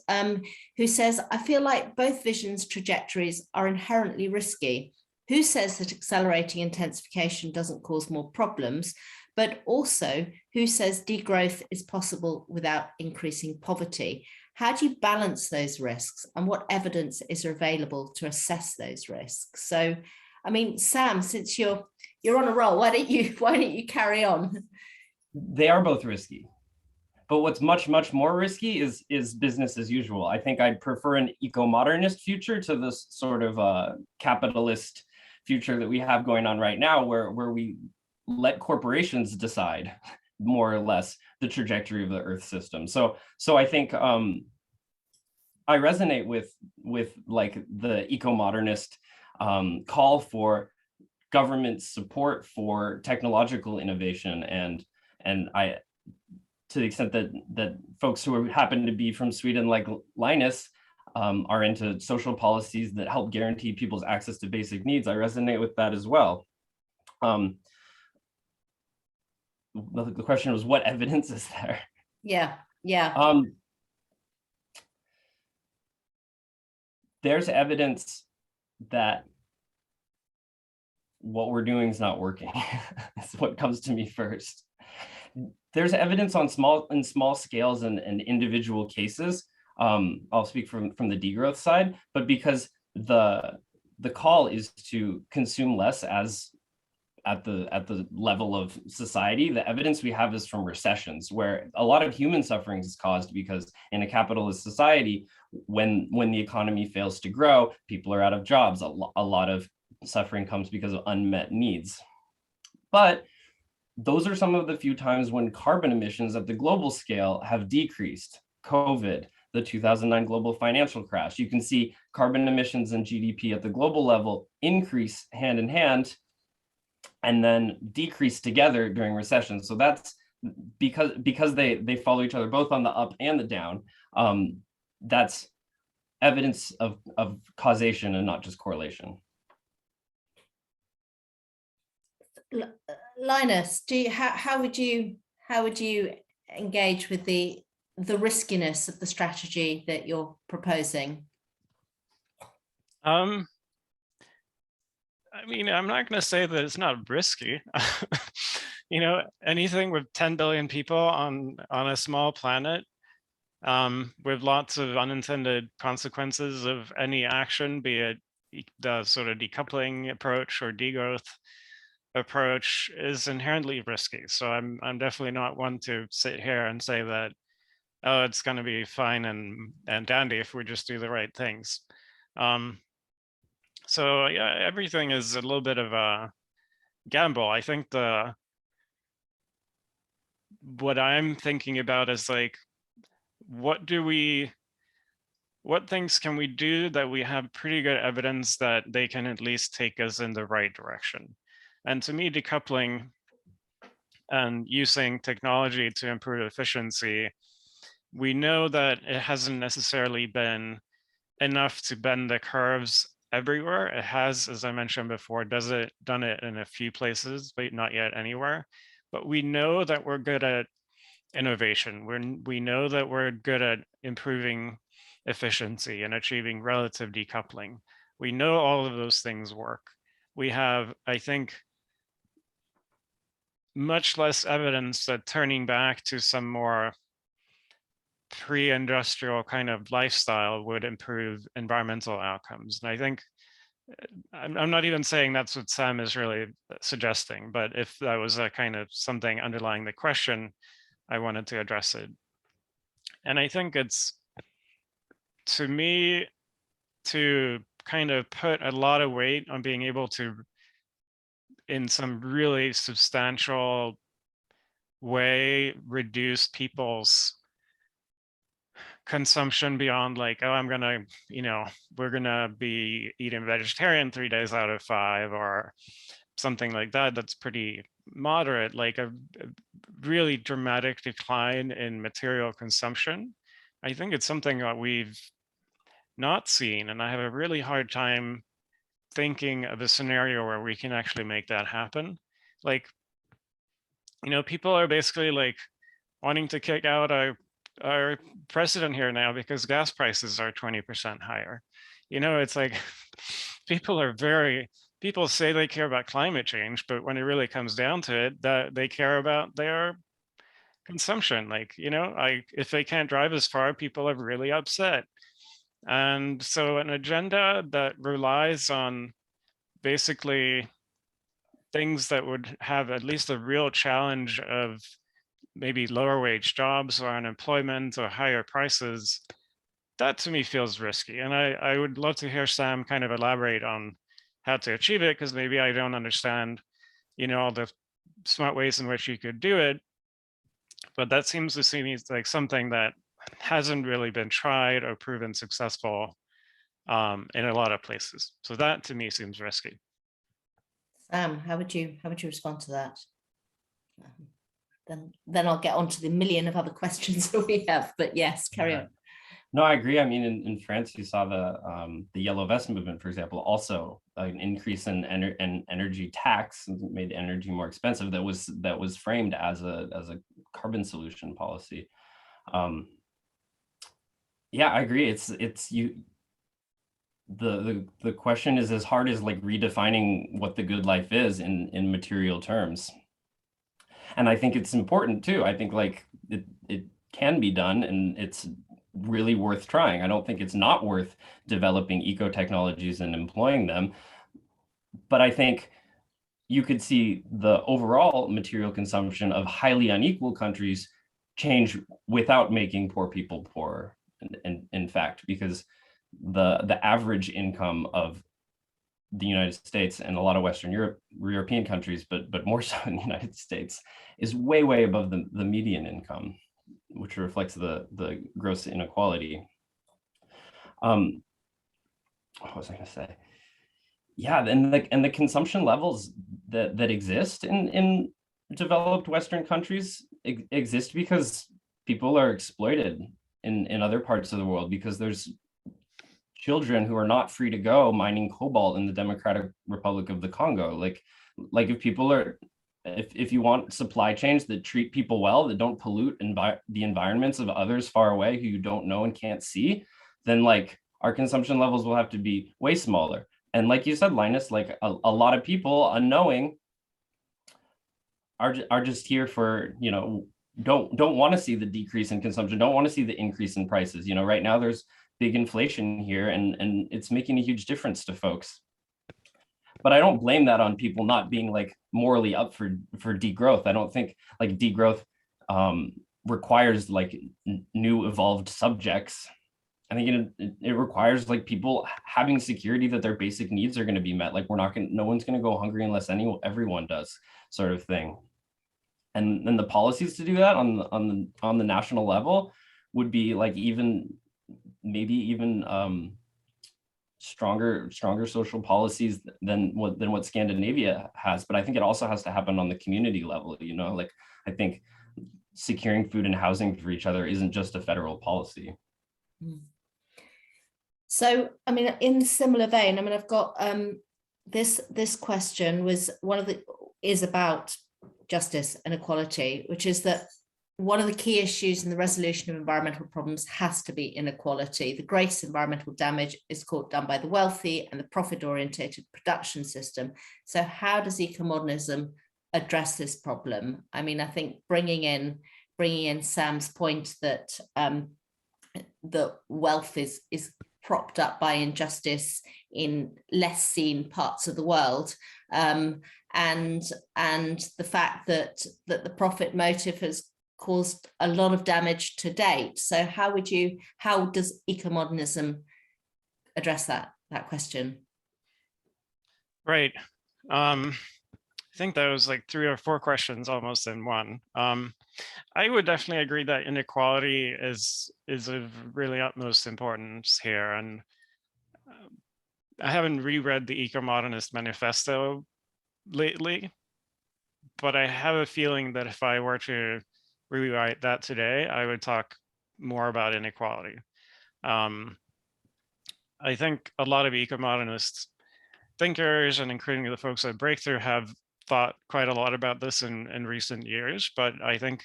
who says, I feel like both visions' trajectories are inherently risky. Who says that accelerating intensification doesn't cause more problems? But also, who says degrowth is possible without increasing poverty? How do you balance those risks, and what evidence is available to assess those risks? So, I mean, Sam, since you're on a roll, why don't you carry on? They are both risky. But what's much, much more risky is business as usual. I think I'd prefer an eco-modernist future to this sort of capitalist future that we have going on right now, where we let corporations decide more or less the trajectory of the Earth system. So I think I resonate with like the eco-modernist call for government support for technological innovation, and I, to the extent that folks who happen to be from Sweden, like Linus, are into social policies that help guarantee people's access to basic needs, I resonate with that as well. The question was, what evidence is there? Yeah. There's evidence that what we're doing is not working. That's what comes to me first. There's evidence on small scales and individual cases. I'll speak from the degrowth side, but because the call is to consume less as at the level of society, the evidence we have is from recessions, where a lot of human suffering is caused because in a capitalist society, when the economy fails to grow, people are out of jobs. A lot of suffering comes because of unmet needs. But those are some of the few times when carbon emissions at the global scale have decreased. COVID, the 2009 global financial crash. You can see carbon emissions and GDP at the global level increase hand in hand and then decrease together during recession. So that's because they follow each other both on the up and the down. That's evidence of causation and not just correlation. Linus, how would you engage with the riskiness of the strategy that you're proposing? I mean, I'm not going to say that it's not risky. You know, anything with 10 billion people on a small planet, with lots of unintended consequences of any action, be it the sort of decoupling approach or degrowth approach, is inherently risky. So I'm definitely not one to sit here and say that, oh, it's going to be fine and dandy if we just do the right things. So yeah, everything is a little bit of a gamble. I think what I'm thinking about is like, what things can we do that we have pretty good evidence that they can at least take us in the right direction? And to me, decoupling and using technology to improve efficiency, we know that it hasn't necessarily been enough to bend the curves everywhere. It has, as I mentioned before, done it in a few places, but not yet anywhere. But we know that we're good at innovation. We know that we're good at improving efficiency and achieving relative decoupling. We know all of those things work. We have, I think, much less evidence that turning back to some more pre-industrial kind of lifestyle would improve environmental outcomes. And I think, I'm not even saying that's what Sam is really suggesting, but if that was a kind of something underlying the question, I wanted to address it. And I think it's, to me, to kind of put a lot of weight on being able to, in some really substantial way, reduce people's consumption beyond like, oh, I'm gonna, we're gonna be eating vegetarian 3 days out of 5 or something like that. That's pretty moderate, like a really dramatic decline in material consumption. I think it's something that we've not seen, and I have a really hard time thinking of a scenario where we can actually make that happen. Like, people are basically like wanting to kick out our president here now because gas prices are 20% higher. It's like people say they care about climate change, but when it really comes down to it, that they care about their consumption. Like, if they can't drive as far, people are really upset. And so an agenda that relies on basically things that would have at least a real challenge of maybe lower wage jobs or unemployment or higher prices, that to me feels risky. And I would love to hear Sam kind of elaborate on how to achieve it, because maybe I don't understand, all the smart ways in which you could do it. But that seems to me like something that hasn't really been tried or proven successful in a lot of places. So that to me seems risky. Sam, how would you respond to that? Then I'll get on to the million of other questions that we have. But yes, carry on. No, I agree. I mean, in France, you saw the Yellow Vest movement, for example, also an increase in energy tax made energy more expensive. That was framed as a carbon solution policy. Yeah, I agree. It's you. The question is as hard as like redefining what the good life is in material terms. And I think it's important too. I think like it can be done, and it's really worth trying. I don't think it's not worth developing eco technologies and employing them. But I think you could see the overall material consumption of highly unequal countries change without making poor people poorer. And in fact, because the average income of the United States and a lot of Western European countries, but more so in the United States, is way above the median income, which reflects the gross inequality. What was I going to say? Yeah, and the consumption levels that exist in developed Western countries exist because people are exploited in other parts of the world, because there's children who are not free to go mining cobalt in the Democratic Republic of the Congo. Like if people are, if you want supply chains that treat people well, that don't pollute the environments of others far away who you don't know and can't see, then like our consumption levels will have to be way smaller. And like you said, Linus, like a lot of people unknowing are just here for, don't want to see the decrease in consumption, don't want to see the increase in prices. Right now there's big inflation here, and it's making a huge difference to folks. But I don't blame that on people not being like morally up for degrowth. I don't think like degrowth requires like new evolved subjects. I think it requires like people having security that their basic needs are going to be met. Like no one's going to go hungry unless everyone does, sort of thing. And then the policies to do that on the national level would be like maybe even stronger social policies than what Scandinavia has. But I think it also has to happen on the community level. Like I think securing food and housing for each other isn't just a federal policy. So, I mean, in similar vein, I mean, I've got this question is about justice and equality, which is that one of the key issues in the resolution of environmental problems has to be inequality. The greatest environmental damage is done by the wealthy and the profit-orientated production system. So how does ecomodernism address this problem? I mean, I think bringing in Sam's point that the wealth is propped up by injustice in less seen parts of the world, and the fact that the profit motive has caused a lot of damage to date. So how does ecomodernism address that? question? Right. I think that was like 3 or 4 questions almost in one. I would definitely agree that inequality is of really utmost importance here. And I haven't reread the Eco-Modernist manifesto lately, but I have a feeling that if I were to rewrite that today, I would talk more about inequality. I think a lot of eco-modernist thinkers, and including the folks at Breakthrough, have thought quite a lot about this in recent years. But I think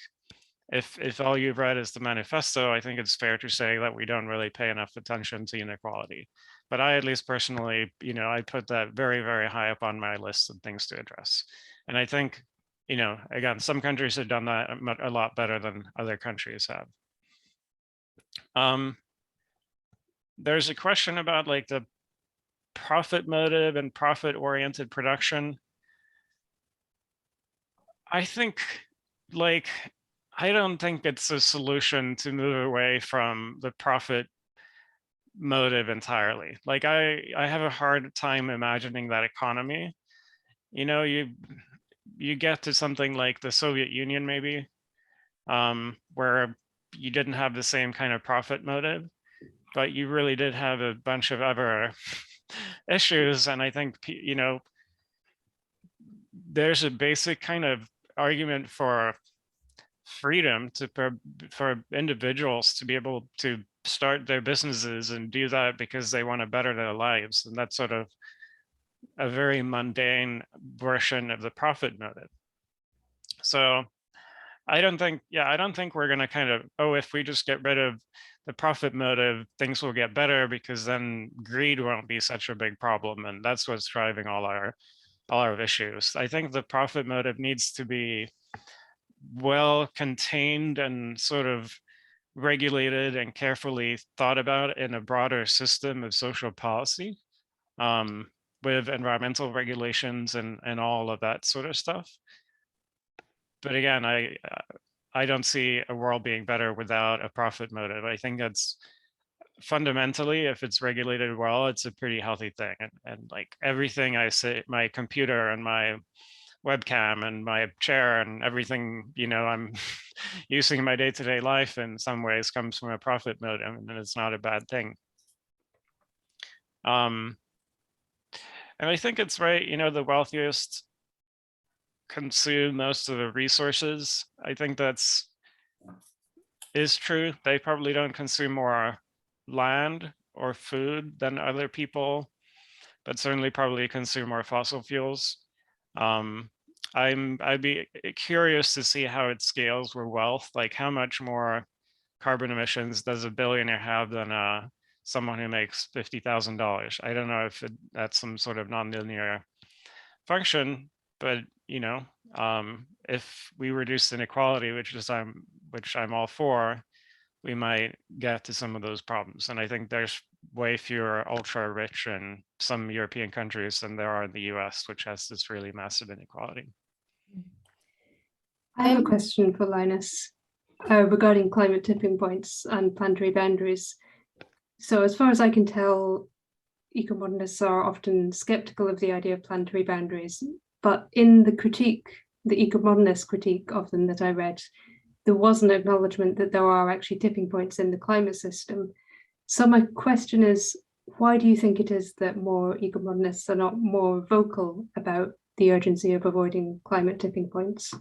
if all you've read is the manifesto, I think it's fair to say that we don't really pay enough attention to inequality. But I, at least personally, I put that very, very high up on my list of things to address. And I think, again, some countries have done that a lot better than other countries have. There's a question about like the profit motive and profit-oriented production. I think I don't think it's a solution to move away from the profit motive entirely. Like I have a hard time imagining that economy. You get to something like the Soviet Union maybe, where you didn't have the same kind of profit motive, but you really did have a bunch of other issues. And I think, there's a basic kind of argument for freedom for individuals to be able to start their businesses and do that because they want to better their lives. And that's sort of a very mundane version of the profit motive. So I don't think we're going to kind of, if we just get rid of the profit motive, things will get better, because then greed won't be such a big problem. And that's what's driving all our issues. I think the profit motive needs to be well contained and sort of regulated and carefully thought about in a broader system of social policy, with environmental regulations and all of that sort of stuff. But again, I don't see a world being better without a profit motive. I think that's fundamentally, if it's regulated well, it's a pretty healthy thing. And like everything I say, my computer and my webcam and my chair and everything, I'm using in my day-to-day life in some ways comes from a profit motive, and it's not a bad thing. And I think it's right, the wealthiest consume most of the resources. I think is true. They probably don't consume more land or food than other people, but certainly probably consume more fossil fuels. I'd be curious to see how it scales with wealth. Like how much more carbon emissions does a billionaire have than someone who makes $50,000? I don't know if that's some sort of nonlinear function, but if we reduce inequality, which I'm all for, we might get to some of those problems. And I think there's way fewer ultra rich in some European countries than there are in the US, which has this really massive inequality. I have a question for Linus regarding climate tipping points and planetary boundaries. So as far as I can tell, eco-modernists are often skeptical of the idea of planetary boundaries, but in the critique, the eco-modernist critique of them that I read, there was an acknowledgement that there are actually tipping points in the climate system. So my question is, why do you think it is that more eco-modernists are not more vocal about the urgency of avoiding climate tipping points?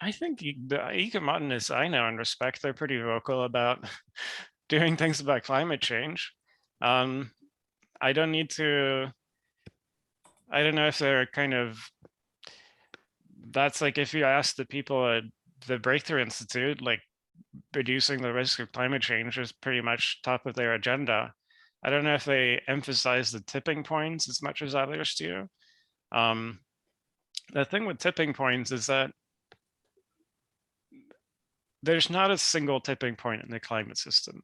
I think the eco-modernists I know and respect, they're pretty vocal about doing things about climate change. I don't know if they're kind of, that's like if you ask the people at the Breakthrough Institute, like reducing the risk of climate change is pretty much top of their agenda. I don't know if they emphasize the tipping points as much as others do. The thing with tipping points is that there's not a single tipping point in the climate system.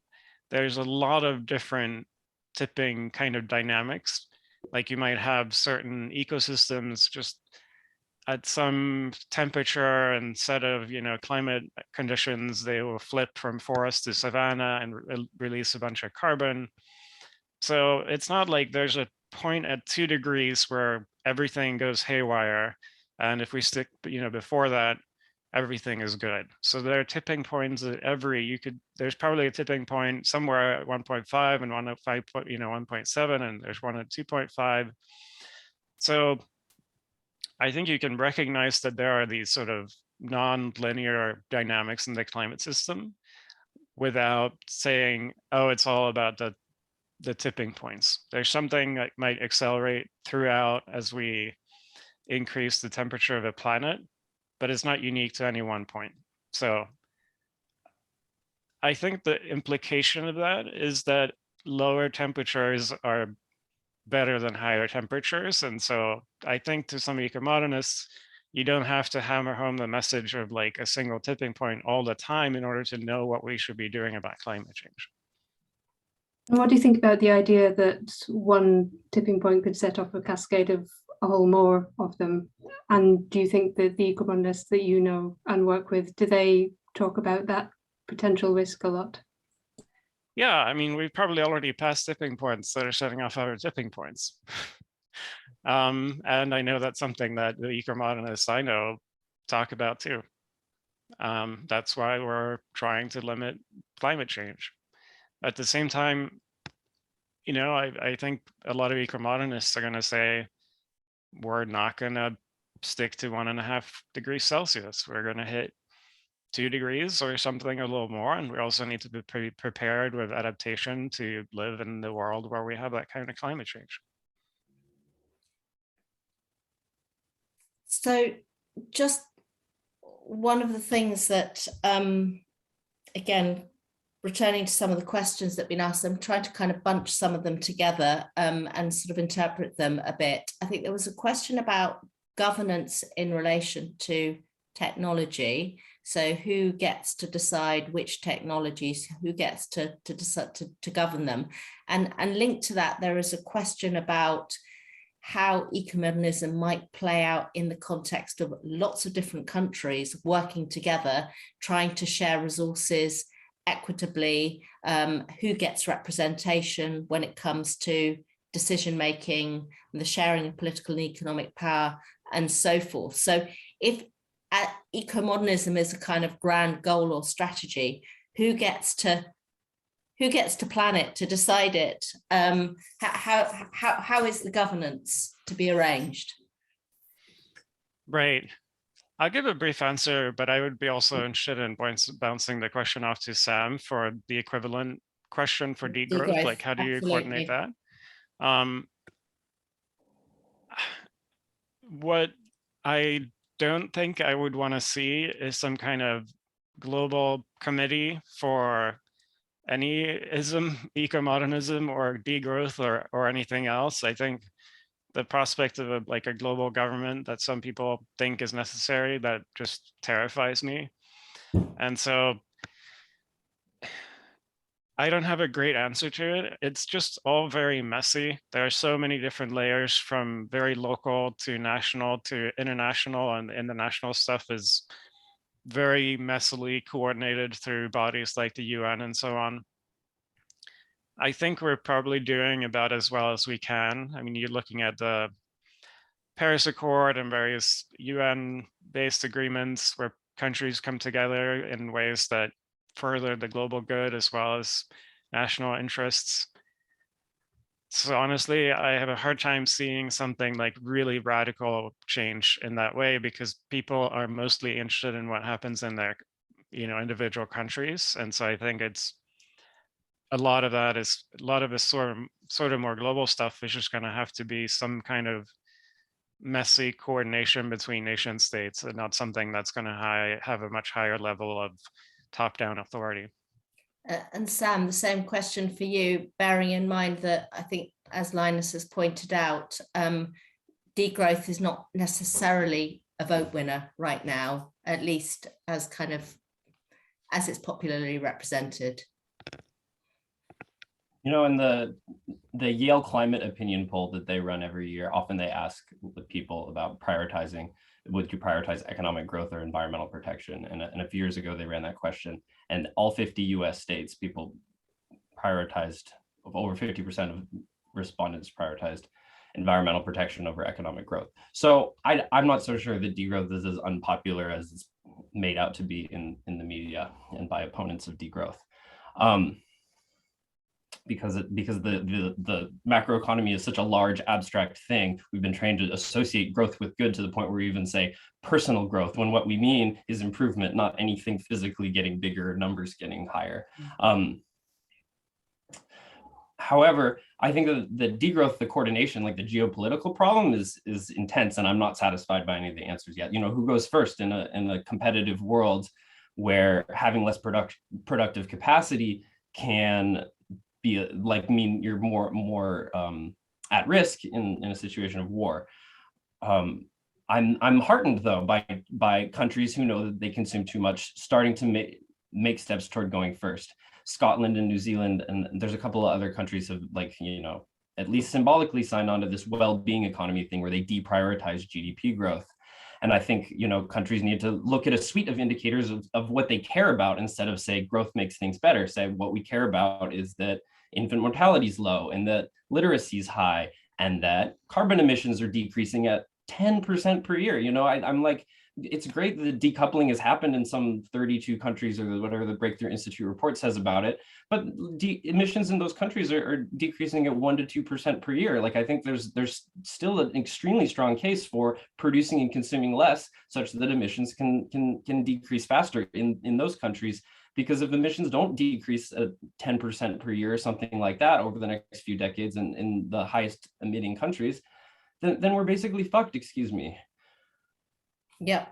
There's a lot of different tipping kind of dynamics. Like you might have certain ecosystems just at some temperature and set of climate conditions, they will flip from forest to savanna and release a bunch of carbon. So it's not like there's a point at 2 degrees where everything goes haywire, and if we stick before that, everything is good. So there are tipping points at there's probably a tipping point somewhere at 1.5 and one at 5, 1.7, and there's one at 2.5. So I think you can recognize that there are these sort of non-linear dynamics in the climate system without saying, oh, it's all about the tipping points. There's something that might accelerate throughout as we increase the temperature of the planet, but it's not unique to any one point. So I think the implication of that is that lower temperatures are better than higher temperatures. And so I think to some ecomodernists, you don't have to hammer home the message of like a single tipping point all the time in order to know what we should be doing about climate change. And what do you think about the idea that one tipping point could set off a cascade of a whole more of them? And do you think that the ecomodernists that you know and work with, do they talk about that potential risk a lot? Yeah, I mean, we've probably already passed tipping points that are setting off other tipping points. And I know that's something that the ecomodernists I know talk about too. That's why we're trying to limit climate change. At the same time, I think a lot of ecomodernists are going to say, we're not going to stick to 1.5 degrees Celsius. We're going to hit 2 degrees or something a little more. And we also need to be pretty prepared with adaptation to live in the world where we have that kind of climate change. So just one of the things that, again, returning to some of the questions that have been asked, I'm trying to kind of bunch some of them together and sort of interpret them a bit. I think there was a question about governance in relation to technology. So who gets to decide which technologies, who gets to decide to govern them? And linked to that, there is a question about how ecomodernism might play out in the context of lots of different countries working together, trying to share resources equitably, who gets representation when it comes to decision making, and the sharing of political and economic power, and so forth. So if ecomodernism is a kind of grand goal or strategy, who gets to plan it, to decide it? How is the governance to be arranged? Right. I'll give a brief answer, but I would be also interested in bouncing the question off to Sam for the equivalent question for degrowth. Like, how do you coordinate that? What I don't think I would want to see is some kind of global committee for any ecomodernism or degrowth or anything else. I think the prospect of a global government that some people think is necessary, that just terrifies me. And so I don't have a great answer to it. It's just all very messy. There are so many different layers, from very local to national to international, and the international stuff is very messily coordinated through bodies like the UN and so on. I think we're probably doing about as well as we can. I mean, you're looking at the Paris Accord and various UN-based agreements where countries come together in ways that further the global good as well as national interests. So honestly, I have a hard time seeing something like really radical change in that way, because people are mostly interested in what happens in their, individual countries. And so I think it's a lot of this sort of more global stuff is just going to have to be some kind of messy coordination between nation states, and not something that's going to have a much higher level of top-down authority. And Sam, the same question for you, bearing in mind that I think, as Linus has pointed out, degrowth is not necessarily a vote winner right now, at least as it's popularly represented. In the the Yale climate opinion poll that they run every year, often they ask the people about prioritizing, would you prioritize economic growth or environmental protection? And a few years ago, they ran that question, and all 50 US states, people prioritized, over 50% of respondents prioritized environmental protection over economic growth. So I'm not so sure that degrowth is as unpopular as it's made out to be in the media and by opponents of degrowth. Because the macroeconomy is such a large abstract thing, we've been trained to associate growth with good to the point where we even say personal growth, when what we mean is improvement, not anything physically getting bigger, numbers getting higher. However, I think that the degrowth, the coordination, like the geopolitical problem is intense, and I'm not satisfied by any of the answers yet. You know, who goes first in a competitive world where having less productive capacity can be mean you're more at risk in a situation of war. I'm heartened though by countries who know that they consume too much starting to make steps toward going first. Scotland and New Zealand, and there's a couple of other countries have, like, you know, at least symbolically signed on to this well-being economy thing where they deprioritize GDP growth. And I think, you know, countries need to look at a suite of indicators of what they care about instead of say growth makes things better. Say what we care about is that infant mortality is low and that literacy is high and that carbon emissions are decreasing at 10% per year. You know, I'm like, it's great that decoupling has happened in some 32 countries or whatever the Breakthrough Institute report says about it, but emissions in those countries are decreasing at 1 to 2% per year. Like, I think there's still an extremely strong case for producing and consuming less such that emissions can decrease faster in those countries. Because if emissions don't decrease at 10% per year or something like that over the next few decades in the highest emitting countries, then we're basically fucked, excuse me. Yeah,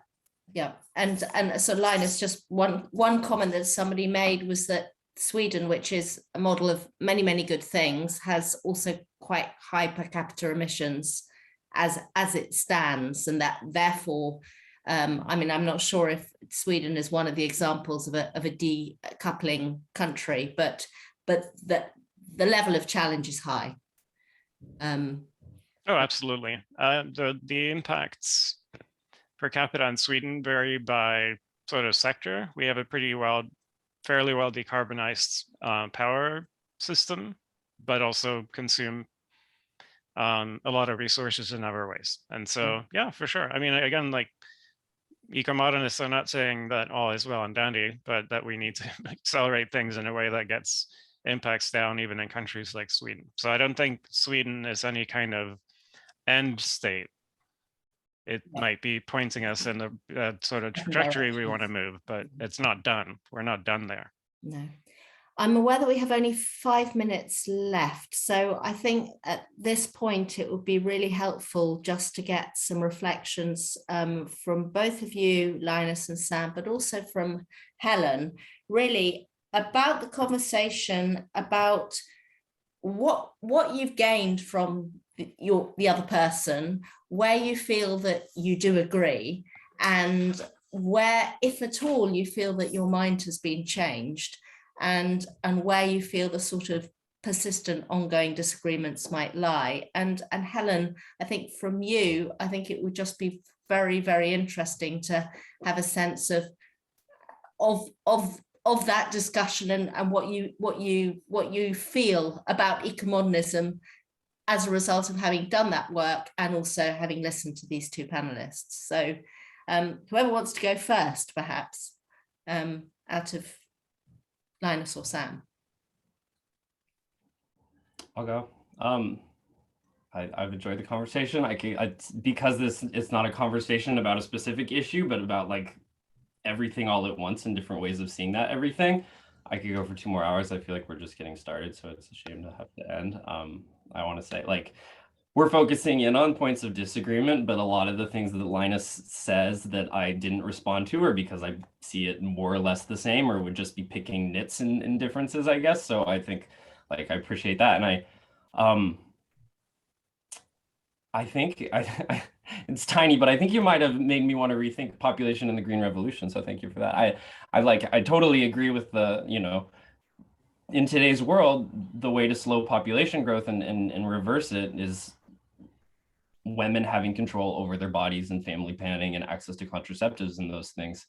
yeah. And so Linus, just one comment that somebody made was that Sweden, which is a model of many, many good things, has also quite high per capita emissions as it stands, and that therefore, I mean, I'm not sure if Sweden is one of the examples of a decoupling country, but that the level of challenge is high. Oh, absolutely. The impacts per capita in Sweden vary by sort of sector. We have a fairly well decarbonized power system, but also consume a lot of resources in other ways. And so, yeah, for sure. I mean, again, like, eco-modernists are not saying that all is well and dandy, but that we need to accelerate things in a way that gets impacts down even in countries like Sweden. So I don't think Sweden is any kind of end state. It might be pointing us in the sort of trajectory we want to move, but it's not done. We're not done there. No. I'm aware that we have only 5 minutes left. So I think at this point, it would be really helpful just to get some reflections from both of you, Linus and Sam, but also from Helen, really about the conversation about what you've gained from the other person, where you feel that you do agree, and where, if at all, you feel that your mind has been changed, and where you feel the sort of persistent ongoing disagreements might lie. And Helen, I think from you, I think it would just be very, very interesting to have a sense of that discussion and what you feel about ecomodernism as a result of having done that work and also having listened to these two panelists. So whoever wants to go first, perhaps, out of Linus or Sam. I'll go. I've enjoyed the conversation. Because it's not a conversation about a specific issue, but about like everything all at once and different ways of seeing that everything. I could go for 2 more hours. I feel like we're just getting started, so it's a shame to have to end. I want to say, like, we're focusing in on points of disagreement, but a lot of the things that Linus says that I didn't respond to are because I see it more or less the same, or would just be picking nits in differences, I guess. So I think, like, I appreciate that. And I think it's tiny, but I think you might have made me want to rethink population in the Green Revolution. So thank you for that. I totally agree with the, in today's world, the way to slow population growth and reverse it is women having control over their bodies and family planning and access to contraceptives and those things.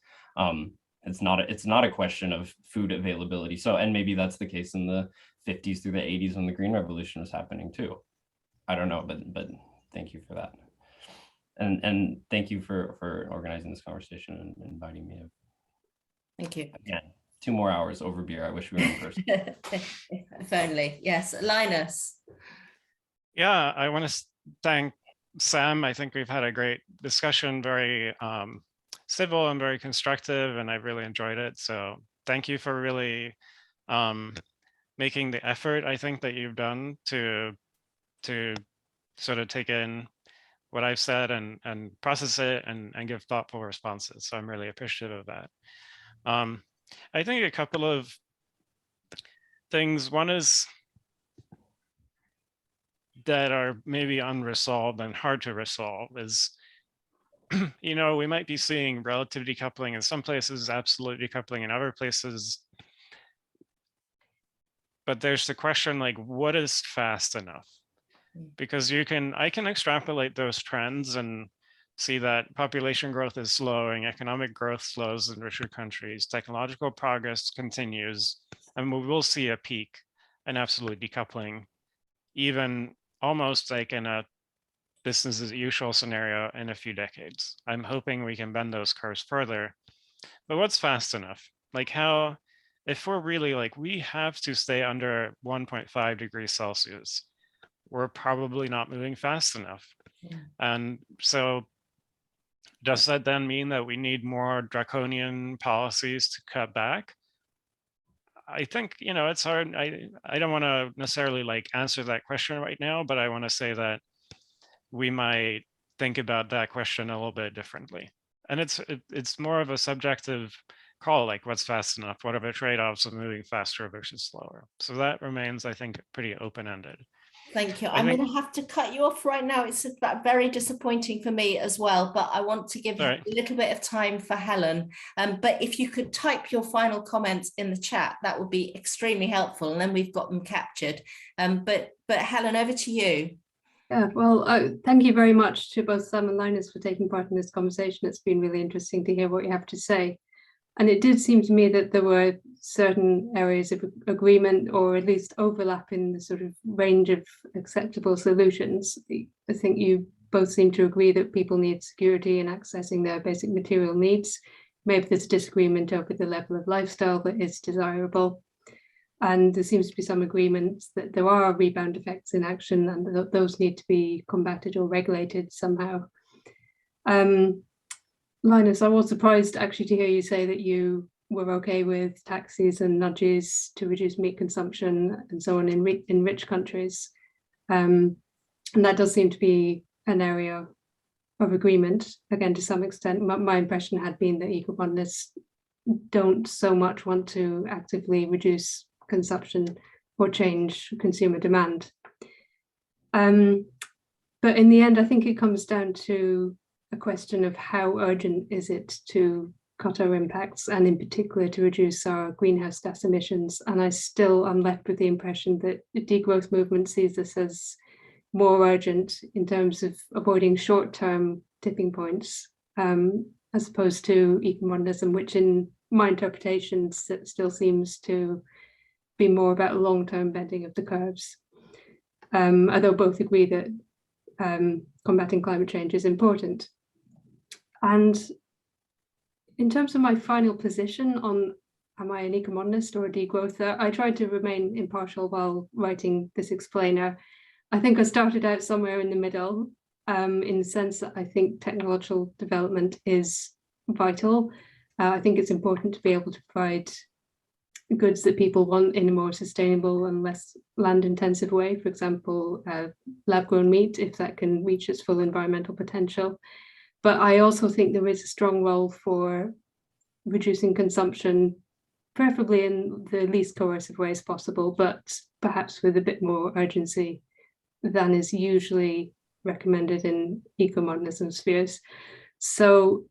It's not a question of food availability. So, and maybe that's the case in the 50s through the 80s when the Green Revolution was happening too. I don't know, but thank you for that. And thank you for organizing this conversation and inviting me. Thank you. Again, 2 more hours over beer. I wish we were in person. If only. Yes, Linus. Yeah, I want to thank Sam. I think we've had a great discussion, very civil and very constructive, and I've really enjoyed it. So thank you for really making the effort, I think, that you've done to sort of take in what I've said and process it and give thoughtful responses. So I'm really appreciative of that. I think a couple of things. One is that are maybe unresolved and hard to resolve is, you know, we might be seeing relative decoupling in some places, absolute decoupling in other places. But there's the question, like, what is fast enough? Because I can extrapolate those trends and see that population growth is slowing, economic growth slows in richer countries, technological progress continues, and we will see a peak in absolute decoupling, even almost like in a business as usual scenario in a few decades. I'm hoping we can bend those curves further. But what's fast enough? Like how, if we're really like, we have to stay under 1.5 degrees Celsius, we're probably not moving fast enough. Yeah. And so does that then mean that we need more draconian policies to cut back? I think, you know, it's hard. I don't want to necessarily like answer that question right now, but I want to say that we might think about that question a little bit differently. And it's more of a subjective call, like what's fast enough? What are the trade-offs of moving faster versus slower? So that remains, I think, pretty open-ended. Thank you. I'm going to have to cut you off right now. It's very disappointing for me as well, but I want to give a little bit of time for Helen. But if you could type your final comments in the chat, that would be extremely helpful. And then we've got them captured. But Helen, over to you. Yeah, well, thank you very much to both Sam and Linus for taking part in this conversation. It's been really interesting to hear what you have to say. And it did seem to me that there were certain areas of agreement, or at least overlap in the sort of range of acceptable solutions. I think you both seem to agree that people need security in accessing their basic material needs. Maybe there's disagreement over the level of lifestyle that is desirable. And there seems to be some agreement that there are rebound effects in action and that those need to be combated or regulated somehow. Linus, I was surprised actually to hear you say that you were okay with taxes and nudges to reduce meat consumption and so on in rich countries. And that does seem to be an area of agreement, again, to some extent. My impression had been that eco-modernists don't so much want to actively reduce consumption or change consumer demand. But in the end, I think it comes down to a question of how urgent is it to cut our impacts, and in particular to reduce our greenhouse gas emissions. And I'm left with the impression that the degrowth movement sees this as more urgent in terms of avoiding short-term tipping points, as opposed to ecomodernism, which in my interpretation still seems to be more about long-term bending of the curves. Although both agree that combating climate change is important. And in terms of my final position on am I an ecomodernist or a degrowther, I tried to remain impartial while writing this explainer. I think I started out somewhere in the middle, in the sense that I think technological development is vital. I think it's important to be able to provide goods that people want in a more sustainable and less land-intensive way. For example, lab-grown meat, if that can reach its full environmental potential. But I also think there is a strong role for reducing consumption, preferably in the least coercive ways possible, but perhaps with a bit more urgency than is usually recommended in eco-modernism spheres. So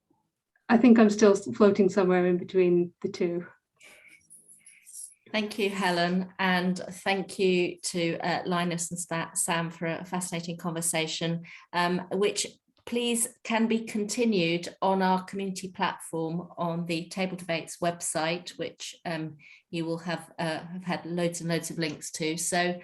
I think I'm still floating somewhere in between the two. Thank you, Helen, and thank you to Linus and Sam for a fascinating conversation, which please can be continued on our community platform on the Table Debates website, which you will have had loads and loads of links to. So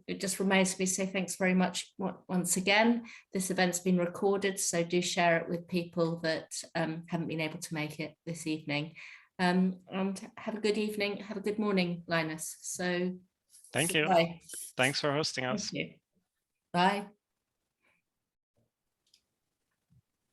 it just remains to me to say thanks very much once again. This event's been recorded, so do share it with people that haven't been able to make it this evening. And have a good evening, have a good morning, Linus. So thank you. Bye. Thanks for hosting us. Thank you. Bye.